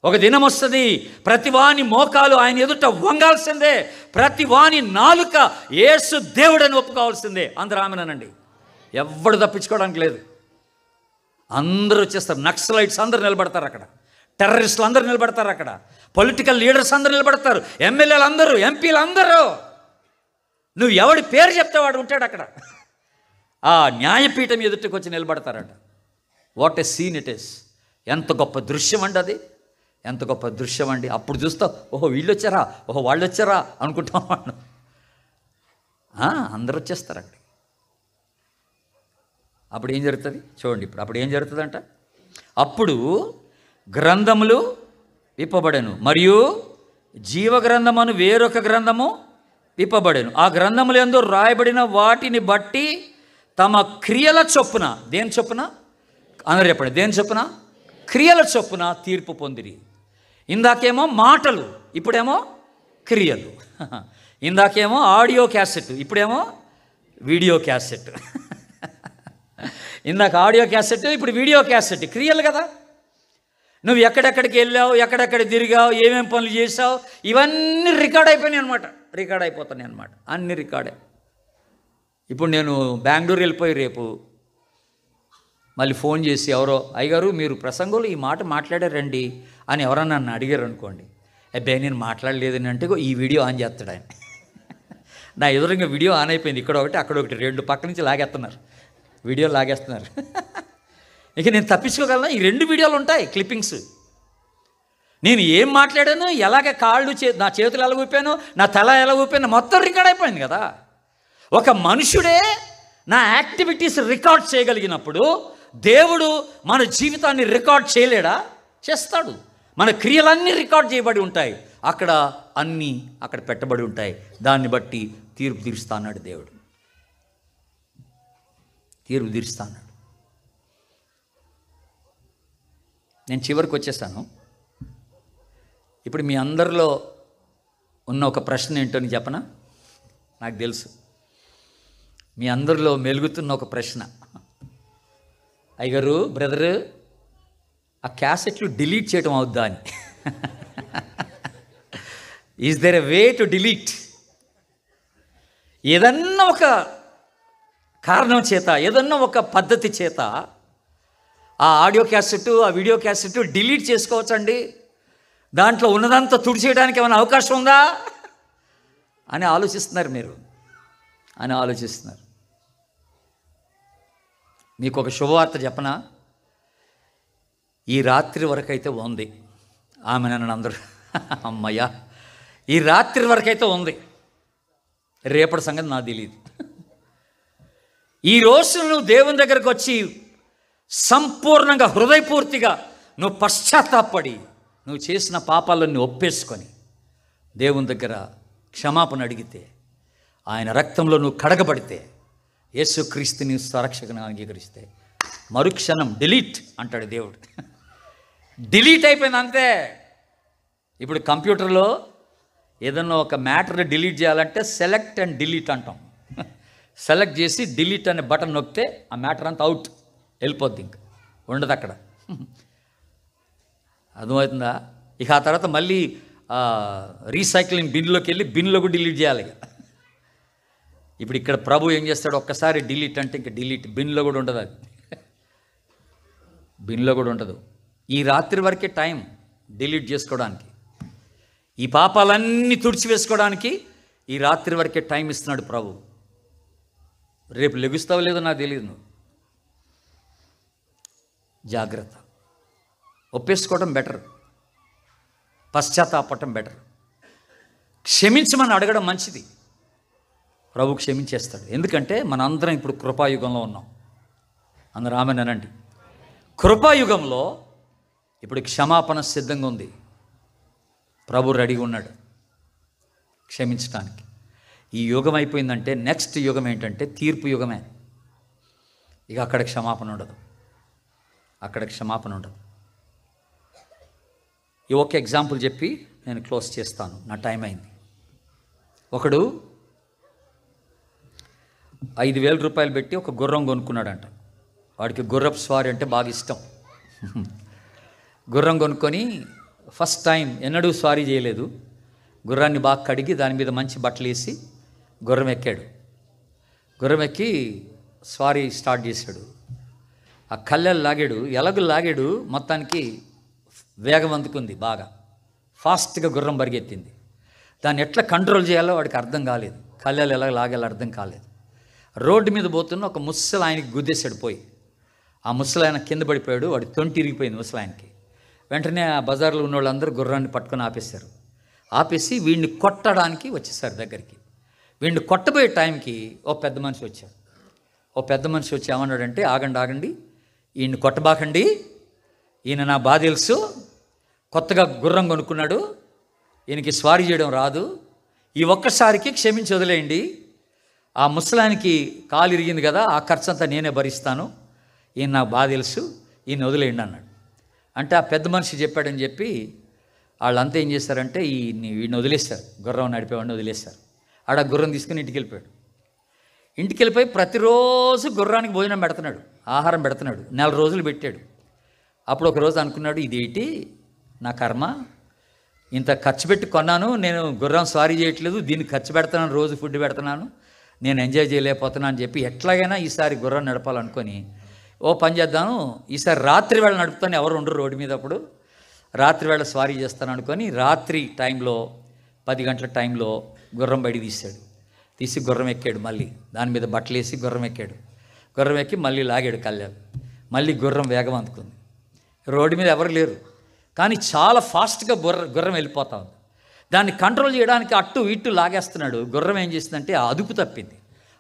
ఒక దినం వస్తుంది, ప్రతివాని మోకాలు ఆయన ఎదుట వంగాల్సిందే, ప్రతివాని నాలుక యేసు దేవుడని ఒప్పుకోవాల్సిందే. అందరూ ఆమెనండి, ఎవడు తప్పించుకోవడానికి లేదు. అందరూ వచ్చేస్తారు. నక్సలైట్స్ అందరూ నిలబడతారు అక్కడ, టెర్రరిస్టులు అందరూ నిలబడతారు అక్కడ, పొలిటికల్ లీడర్స్ అందరూ నిలబడతారు, ఎమ్మెల్యేలు అందరూ, ఎంపీలు అందరూ. నువ్వు ఎవడి పేరు చెప్తే వాడు ఉంటాడు అక్కడ. ఆ న్యాయపీఠం ఎదుటికి వచ్చి నిలబడతారట. What a scene it is. ఎంత గొప్ప దృశ్యం అండి అది, ఎంత గొప్ప దృశ్యం అండి. అప్పుడు చూస్తావు, ఓహో వీళ్ళు వచ్చారా, ఓహో వాళ్ళు వచ్చారా అనుకుంటాం. అందరూ వచ్చేస్తారు అక్కడ. అప్పుడు ఏం జరుగుతుంది చూడండి. అప్పుడు ఏం జరుగుతుందంట? అప్పుడు గ్రంథములు విప్పబడెను, మరియు జీవగ్రంథమును వేరొక గ్రంథము విప్పబడెను. ఆ గ్రంథములు యందు రాయబడిన వాటిని బట్టి తమ క్రియల చొప్పున, దేని చొప్పున అందరూ చెప్పండి, దేని చొప్పున? క్రియల చొప్పున తీర్పు పొందిరి. ఇందాకేమో మాటలు, ఇప్పుడేమో క్రియలు. ఇందాకేమో ఆడియో క్యాసెట్, ఇప్పుడేమో వీడియో క్యాసెట్. ఇందాక ఆడియో క్యాసెట్, ఇప్పుడు వీడియో క్యాసెట్. క్రియలు కదా. నువ్వు ఎక్కడెక్కడికి వెళ్ళావు, ఎక్కడెక్కడ తిరిగావు, ఏమేం పనులు చేసావు, ఇవన్నీ రికార్డ్ అయిపోయినాయి అనమాట. రికార్డ్ అయిపోతున్నాయి అనమాట, అన్నీ రికార్డే. ఇప్పుడు నేను బెంగళూరు వెళ్ళిపోయి రేపు మళ్ళీ ఫోన్ చేసి ఎవరో, అయ్యగారు మీరు ప్రసంగంలో ఈ మాట మాట్లాడారండి అని ఎవరన్నా నన్ను అడిగారు అనుకోండి, అబ్బాయి నేను మాట్లాడలేదని అంటే ఈ వీడియో ఆన్ చేస్తాడు ఆయన. నా ఎదురుగా వీడియో ఆన్ అయిపోయింది, ఇక్కడ ఒకటి అక్కడ ఒకటి, రెండు పక్క నుంచి లాగేస్తున్నారు, వీడియో లాగేస్తున్నారు. ఇక నేను తప్పించుకోగలనా? ఈ రెండు వీడియోలు ఉంటాయి, క్లిప్పింగ్స్. నేను ఏం మాట్లాడాను, ఎలాగ కాళ్ళు నా చేతులు ఎలా ఊపాను, నా తల ఎలా ఊపాను, మొత్తం రికార్డ్ అయిపోయింది కదా. ఒక మనుషుడే నా యాక్టివిటీస్ రికార్డ్ చేయగలిగినప్పుడు దేవుడు మన జీవితాన్ని రికార్డ్ చేయలేడా? చేస్తాడు. మన క్రియలన్నీ రికార్డ్ చేయబడి ఉంటాయి. అక్కడ అన్నీ అక్కడ పెట్టబడి ఉంటాయి. దాన్ని బట్టి తీర్పు తీరుస్తా అన్నాడు దేవుడు. తీర్పు తీరుస్తా అన్నాడు. నేను చివరికి వచ్చేసాను. ఇప్పుడు మీ అందరిలో ఉన్న ఒక ప్రశ్న ఏంటో నేను చెప్పనా? నాకు తెలుసు మీ అందరిలో మెలుగుతున్న ఒక ప్రశ్న, అయ్యగారు బ్రదరు ఆ క్యాసెట్లు డిలీట్ చేయడం అవుద్దా అని. Is there a way to delete? ఏదన్నా ఒక కారణం చేత, ఏదన్నా ఒక పద్ధతి చేత ఆ ఆడియో క్యాసెట్, ఆ వీడియో క్యాసెట్ డిలీట్ చేసుకోవచ్చండి, దాంట్లో ఉన్నదంతా తుడిచేయడానికి ఏమైనా అవకాశం ఉందా అని ఆలోచిస్తున్నారు మీరు, అని ఆలోచిస్తున్నారు. మీకు ఒక శుభవార్త చెప్పనా? ఈ రాత్రి వరకు అయితే ఉంది. ఆమె నన్ను అందరూ అమ్మయ్యా, ఈ రాత్రి వరకు అయితే ఉంది, రేపటి సంగతి నాకు తెలియదు. ఈరోజు నువ్వు దేవుని దగ్గరకు వచ్చి సంపూర్ణంగా హృదయపూర్తిగా నువ్వు పశ్చాత్తాపడి నువ్వు చేసిన పాపాలను ఒప్పేసుకొని దేవుని దగ్గర క్షమాపణ అడిగితే, ఆయన రక్తంలో నువ్వు కడగబడితే, యేసుక్రీస్తుని స్వరక్షకుని అంగీకరిస్తే మరుక్షణం డిలీట్ అంటాడు దేవుడు. డిలీట్ అయిపోయింది అంతే. ఇప్పుడు కంప్యూటర్లో ఏదన్నా ఒక మ్యాటర్ డిలీట్ చేయాలంటే సెలెక్ట్ అండ్ డిలీట్ అంటాం. సెలెక్ట్ చేసి డిలీట్ అనే బటన్ నొక్కితే ఆ మ్యాటర్ అంతా అవుట్, వెళ్ళిపోద్ది, ఇంకా ఉండదు అక్కడ. అర్థమవుతుందా? ఇక ఆ తర్వాత మళ్ళీ రీసైక్లింగ్ బిన్లోకి వెళ్ళి బిన్లో కూడా డిలీట్ చేయాలి. ఇప్పుడు ఇక్కడ ప్రభు ఏం చేస్తాడు, ఒక్కసారి డిలీట్ అంటే ఇంకా డిలీట్, బిన్లో కూడా ఉండదు, అది బిన్లో కూడా ఉండదు. ఈ రాత్రి వరకే టైం డిలీట్ చేసుకోవడానికి, ఈ పాపాలన్నీ తుడిచివేసుకోవడానికి ఈ రాత్రి వరకే టైం ఇస్తున్నాడు ప్రభు. రేపు లెగుస్తావో లేదో నాకు తెలియదు. నువ్వు జాగ్రత్త. ఒప్పేసుకోవడం బెటర్, పశ్చాత్తాపడటం బెటర్. క్షమించమని అడగడం మంచిది. ప్రభు క్షమించేస్తాడు. ఎందుకంటే మనందరం ఇప్పుడు కృపాయుగంలో ఉన్నాం. అందరూ ఆమేనండి. కృపాయుగంలో ఇప్పుడు క్షమాపణ సిద్ధంగా ఉంది. ప్రభు రెడీగా ఉన్నాడు క్షమించడానికి. ఈ యుగం అయిపోయిందంటే నెక్స్ట్ యుగం ఏంటంటే తీర్పు యుగమే. ఇక అక్కడ క్షమాపణ ఉండదు, అక్కడ క్షమాపణ ఉండదు. ఈ ఒక్క ఎగ్జాంపుల్ చెప్పి నేను క్లోజ్ చేస్తాను, నా టైం అయింది. ఒకడు 5,000 రూపాయలు పెట్టి ఒక గుర్రం కొనుక్కున్నాడంట. వాడికి గుర్రపు స్వారీ అంటే బాగా ఇష్టం. గుర్రం కొనుక్కొని ఫస్ట్ టైం ఎన్నడూ స్వారీ చేయలేదు. గుర్రాన్ని బాగా కడిగి దాని మీద మంచి బట్టలు వేసి గుర్రం ఎక్కాడు. గుర్రం ఎక్కి స్వారీ స్టార్ట్ చేశాడు. ఆ కళ్ళెలు లాగాడు, ఎలగలు లాగాడు, మొత్తానికి వేగం అందుకుంది, బాగా ఫాస్ట్గా గుర్రం పరిగెత్తింది. దాన్ని ఎట్లా కంట్రోల్ చేయాలో వాడికి అర్థం కాలేదు, కళ్ళెలు ఎలా లాగాలో అర్థం కాలేదు. రోడ్డు మీద పోతున్న ఒక ముసలి ఆయనకి గుద్దేశాడు పోయి. ఆ ముసలి ఆయన కింద పడిపోయాడు, వాడి తొంటి ఇరిగిపోయింది ముసలి ఆయనకి. వెంటనే ఆ బజార్లో ఉన్న వాళ్ళందరూ గుర్రాన్ని పట్టుకొని ఆపేశారు. ఆపేసి వీడిని కొట్టడానికి వచ్చేసారు దగ్గరికి. వీడిని కొట్టబోయే టైంకి ఓ పెద్ద మనిషి వచ్చాడు. ఓ పెద్ద మనిషి వచ్చి ఏమన్నాడంటే, ఆగండి ఆగండి, ఈయన్ని కొట్టబాకండి, ఈయన నా బాధ తెలుసు, కొత్తగా గుర్రం కొనుక్కున్నాడు, ఈయనకి స్వారీ చేయడం రాదు, ఈ ఒక్కసారికి క్షమించి వదిలేయండి, ఆ ముసలానికి కాలు ఇరిగింది కదా, ఆ ఖర్చు అంతా నేనే భరిస్తాను, ఈయన నాకు బాధ తెలుసు, ఈయన వదిలేయండి అన్నాడు. అంటే ఆ పెద్ద మనిషి చెప్పాడని చెప్పి వాళ్ళంతా ఏం చేశారంటే వీడిని వదిలేస్తారు, గుర్రం నడిపేవాడిని వదిలేస్తారు. ఆడ గుర్రం తీసుకుని ఇంటికి వెళ్ళిపోయాడు. ఇంటికి వెళ్ళిపోయి ప్రతిరోజు గుర్రానికి భోజనం పెడుతున్నాడు, ఆహారం పెడుతున్నాడు. 4 రోజులు పెట్టాడు. అప్పుడు ఒకరోజు అనుకున్నాడు, ఇదేంటి నా కర్మ, ఇంత ఖర్చు పెట్టి కొన్నాను, నేను గుర్రం స్వారీ చేయట్లేదు, దీన్ని ఖర్చు పెడుతున్నాను, రోజు ఫుడ్ పెడుతున్నాను, నేను ఎంజాయ్ చేయలేకపోతున్నాను అని చెప్పి ఎట్లాగైనా ఈసారి గుర్రం నడపాలనుకొని ఓ పని చేద్దాను, ఈసారి రాత్రి వేళ నడుపుతాను, ఎవరు ఉండరు రోడ్డు మీద, అప్పుడు రాత్రి వేళ స్వారీ చేస్తాను అనుకొని రాత్రి టైంలో 10 గంటల టైంలో గుర్రం బయటికి తీశాడు. తీసి గుర్రం ఎక్కాడు, మళ్ళీ దాని మీద బట్టలు వేసి గుర్రం ఎక్కాడు. గుర్రం ఎక్కి మళ్ళీ లాగాడు కళ్ళాడు. మళ్ళీ గుర్రం వేగం అందుకుంది. రోడ్డు మీద ఎవరు లేరు, కానీ చాలా ఫాస్ట్గా గుర్రం వెళ్ళిపోతా ఉంది. దాన్ని కంట్రోల్ చేయడానికి అటు ఇటు లాగేస్తున్నాడు. గుర్రం ఏం చేసిందంటే అదుపు తప్పింది.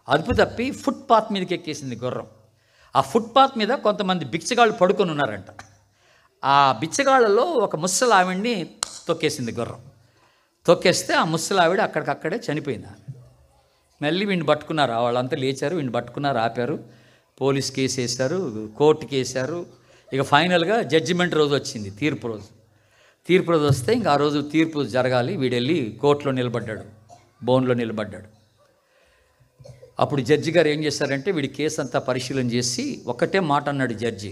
అదుపు తప్పి ఫుట్పాత్ మీదకి ఎక్కేసింది గుర్రం. ఆ ఫుట్పాత్ మీద కొంతమంది బిచ్చగాళ్ళు పడుకొని ఉన్నారంట. ఆ బిచ్చగాళ్ళలో ఒక ముసలి ఆవిడ్ని తొక్కేసింది గుర్రం. తొక్కేస్తే ఆ ముసలావిడ అక్కడికక్కడే చనిపోయింది. మళ్ళీ వీడిని పట్టుకున్నారు, వాళ్ళంతా లేచారు, వీడిని పట్టుకున్నారు, ఆపారు, పోలీస్ కేసు వేశారు, కోర్టుకి వేశారు. ఇక ఫైనల్గా జడ్జిమెంట్ రోజు వచ్చింది, తీర్పు రోజు వస్తే ఇంకా ఆ రోజు తీర్పు జరగాలి. వీడెళ్ళి కోర్టులో నిలబడ్డాడు, బోన్లో నిలబడ్డాడు. అప్పుడు జడ్జి గారు ఏం చేశారంటే వీడి కేసు అంతా పరిశీలన చేసి ఒకటే మాట అన్నాడు జడ్జి,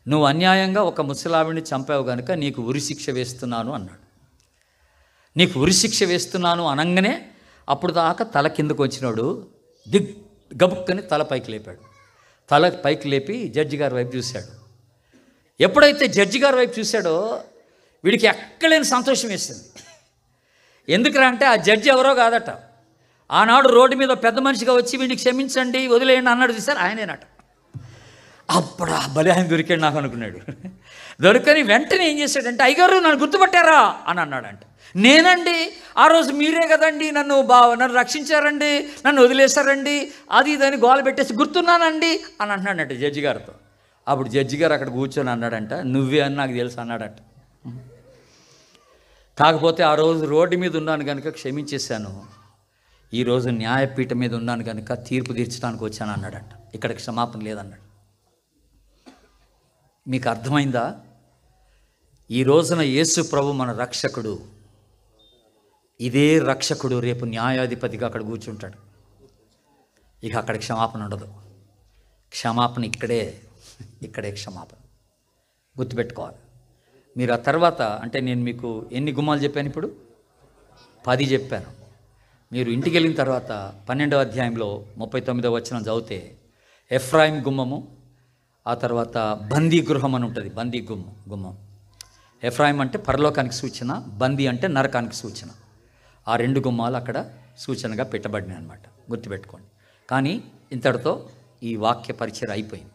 నువ్వు అన్యాయంగా ఒక ముసలావిడిని చంపావు కనుక నీకు ఉరిశిక్ష వేస్తున్నాను అన్నాడు. నీకు ఉరిశిక్ష వేస్తున్నాను అనగానే అప్పుడు దాకా తల కిందకు వచ్చినాడు, గబుక్కని తల పైకి లేపాడు. తల పైకి లేపి జడ్జి గారి వైపు చూశాడు. ఎప్పుడైతే జడ్జి గారి వైపు చూశాడో వీడికి ఎక్కలేని సంతోషం వేసింది. ఎందుకురా అంటే ఆ జడ్జి ఎవరో కాదట, ఆనాడు రోడ్డు మీద పెద్ద మనిషిగా వచ్చి వీడిని క్షమించండి వదిలేయండి అన్నాడు చూశారు, ఆయనేనట. అప్పుడా భలే ఆయన దొరికాడు నాకు అనుకున్నాడు. దొరకని వెంటనే ఏం చేశాడంటే, అయ్యగారు నన్ను గుర్తుపట్టారా అని అన్నాడంట. నేనండి, ఆ రోజు మీరే కదండి నన్ను రక్షించారండి, నన్ను వదిలేశారండి, అది ఇదని గోల పెట్టేసి గుర్తున్నానండి అని అంటున్నాడంట జడ్జి గారితో. అప్పుడు జడ్జి గారు అక్కడ కూర్చొని అన్నాడంట, నువ్వే అని నాకు తెలుసు అన్నాడంట. కాకపోతే ఆ రోజు రోడ్డు మీద ఉన్నాను కనుక క్షమించేశాను, ఈరోజు న్యాయపీఠం మీద ఉన్నాను కనుక తీర్పు తీర్చడానికి వచ్చాను అన్నాడంట. ఇక్కడ క్షమాపణ లేదన్నాడు. మీకు అర్థమైందా? ఈ రోజున యేసు ప్రభు మన రక్షకుడు. ఇదే రక్షకుడు రేపు న్యాయాధిపతిగా అక్కడ కూర్చుంటాడు. ఇక అక్కడ క్షమాపణ ఉండదు. క్షమాపణ ఇక్కడే క్షమాపణ. గుర్తుపెట్టుకోవాలి. మీరు ఆ తర్వాత అంటే నేను మీకు ఎన్ని గుమ్మాలు చెప్పాను ఇప్పుడు? 10 చెప్పాను. మీరు ఇంటికి వెళ్ళిన తర్వాత 12వ అధ్యాయంలో 39వ వచనం చదివితే ఎఫ్రాయిం గుమ్మము, ఆ తర్వాత బందీ గృహం అని ఉంటుంది. బందీ గుమ్మం. ఎఫ్రాయిం అంటే పరలోకానికి సూచన, బందీ అంటే నరకానికి సూచన. ఆ 2 గుమ్మాలు అక్కడ సూచనగా పెట్టబడినాయి అన్నమాట. గుర్తుపెట్టుకోండి. కానీ ఇంతటితో ఈ వాక్య పరిచయం అయిపోయింది.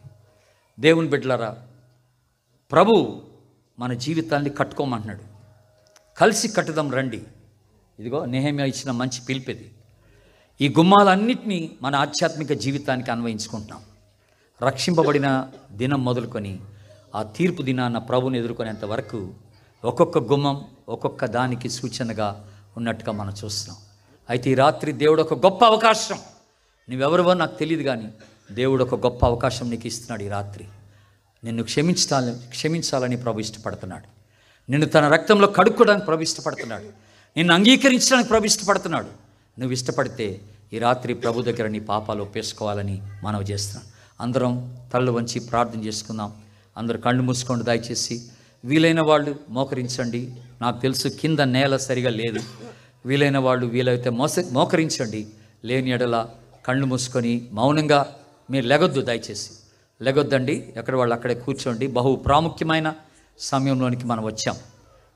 దేవుని బిడ్డలారా, ప్రభు మన జీవితాన్ని కట్టుకోమంటున్నాడు. కలిసి కట్టుదాం రండి. ఇదిగో నెహెమ్యా ఇచ్చిన మంచి పిలిపేది. ఈ గుమ్మాలన్నింటినీ మన ఆధ్యాత్మిక జీవితానికి అన్వయించుకుంటున్నాం. రక్షింపబడిన దినం మొదలుకొని ఆ తీర్పు దినాన్న ప్రభుని ఎదుర్కొనేంత వరకు ఒక్కొక్క గుమ్మం ఒక్కొక్క దానికి సూచనగా ఉన్నట్టుగా మనం చూస్తున్నాం. అయితే ఈ రాత్రి దేవుడు ఒక గొప్ప అవకాశం, నువ్వెవరివో నాకు తెలియదు కానీ దేవుడు ఒక గొప్ప అవకాశం నీకు ఇస్తున్నాడు. ఈ రాత్రి నిన్ను క్షమించాలని ప్రభు ఇష్టపడుతున్నాడు. నిన్ను తన రక్తంలో కడుక్కోవడానికి ప్రభు ఇష్టపడుతున్నాడు. నిన్ను అంగీకరించడానికి ప్రభు ఇష్టపడుతున్నాడు. నువ్వు ఇష్టపడితే ఈ రాత్రి ప్రభు దగ్గర నీ పాపాలు ఒప్పేసుకోవాలని మనవి చేస్తున్నాను. అందరం తలలు వంచి ప్రార్థన చేసుకుందాం. అందరూ కళ్ళు మూసుకోండి దయచేసి. వీలైన వాళ్ళు మోకరించండి. నాకు తెలుసు కింద నేల సరిగా లేదు. వీలైన వాళ్ళు వీలైతే మోకరించండి. లేని ఎడల కళ్ళు మూసుకొని మౌనంగా మీరు లెగొద్దు, దయచేసి లెగొద్దండి. ఎక్కడ వాళ్ళు అక్కడే కూర్చోండి. బహు ప్రాముఖ్యమైన సమయంలోనికి మనం వచ్చాం.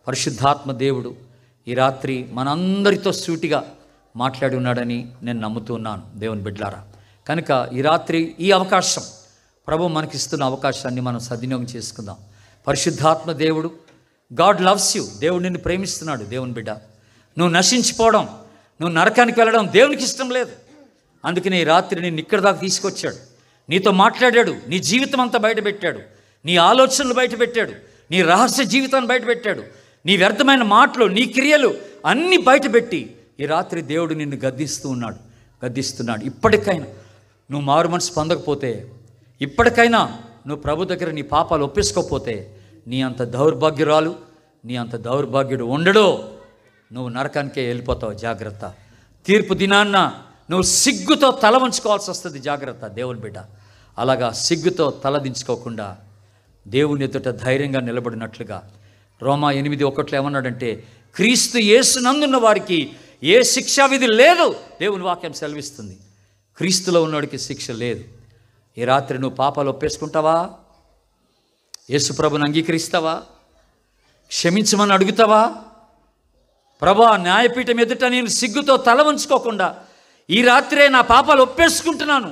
పరిశుద్ధాత్మ దేవుడు ఈ రాత్రి మనందరితో సూటిగా మాట్లాడి ఉన్నాడని నేను నమ్ముతున్నాను దేవుని బిడ్డలారా. కనుక ఈ రాత్రి ఈ అవకాశం, ప్రభు మనకిస్తున్న అవకాశాన్ని మనం సద్వినియోగం చేసుకుందాం. పరిశుద్ధాత్మ దేవుడు, గాడ్ లవ్స్ యూ. దేవుడు నిన్ను ప్రేమిస్తున్నాడు. దేవుని బిడ్డ, నువ్వు నశించిపోవడం, నువ్వు నరకానికి వెళ్ళడం దేవునికి ఇష్టం లేదు. అందుకని ఈ రాత్రి నిన్ను ఇక్కడ దాకా తీసుకొచ్చాడు, నీతో మాట్లాడాడు, నీ జీవితం అంతా బయటపెట్టాడు, నీ ఆలోచనలు బయటపెట్టాడు, నీ రహస్య జీవితాన్ని బయటపెట్టాడు, నీ వ్యర్థమైన మాటలు, నీ క్రియలు అన్నీ బయటపెట్టి ఈ రాత్రి దేవుడు నిన్ను గద్దిస్తున్నాడు. ఇప్పటికైనా నువ్వు మారు మనసు పొందకపోతే, ఇప్పటికైనా నువ్వు ప్రభు దగ్గర నీ పాపాలు ఒప్పేసుకోకపోతే, నీ అంత దౌర్భాగ్యురాలు, నీ అంత దౌర్భాగ్యుడు ఉండడో, నువ్వు నరకానికే వెళ్ళిపోతావు. జాగ్రత్త. తీర్పు దినాన్న నువ్వు సిగ్గుతో తల వంచుకోవాల్సి వస్తుంది. జాగ్రత్త దేవుని బిడ్డ. అలాగా సిగ్గుతో తల దించుకోకుండా దేవుని ఎదుట ధైర్యంగా నిలబడినట్లుగా రోమా 8:1 ఏమన్నాడంటే, క్రీస్తు యేసునందున్న వారికి ఏ శిక్షా విధి లేదు. దేవుని వాక్యం సెలవిస్తుంది. క్రీస్తులో ఉన్నవాడికి శిక్ష లేదు. ఈ రాత్రి నువ్వు పాపాలు ఒప్పేసుకుంటావా? యేసు ప్రభుని అంగీకరిస్తావా? క్షమించమని అడుగుతావా? ప్రభా, న్యాయపీఠం ఎదుట నేను సిగ్గుతో తల వంచుకోకుండా ఈ రాత్రే నా పాపాలు ఒప్పేసుకుంటున్నాను,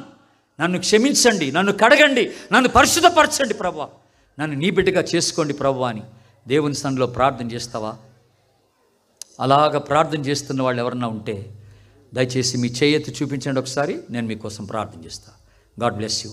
నన్ను క్షమించండి, నన్ను కడగండి, నన్ను పరిశుద్ధపరచండి ప్రభా, నన్ను నీ బిడ్డగా చేసుకోండి ప్రభా అని దేవుని సన్నిధిలో ప్రార్థన చేస్తావా? అలాగ ప్రార్థన చేస్తున్న వాళ్ళు ఎవరన్నా ఉంటే దయచేసి మీ చేయెత్తి చూపించండి ఒకసారి. నేను మీకోసం ప్రార్థన చేస్తాను. God bless you.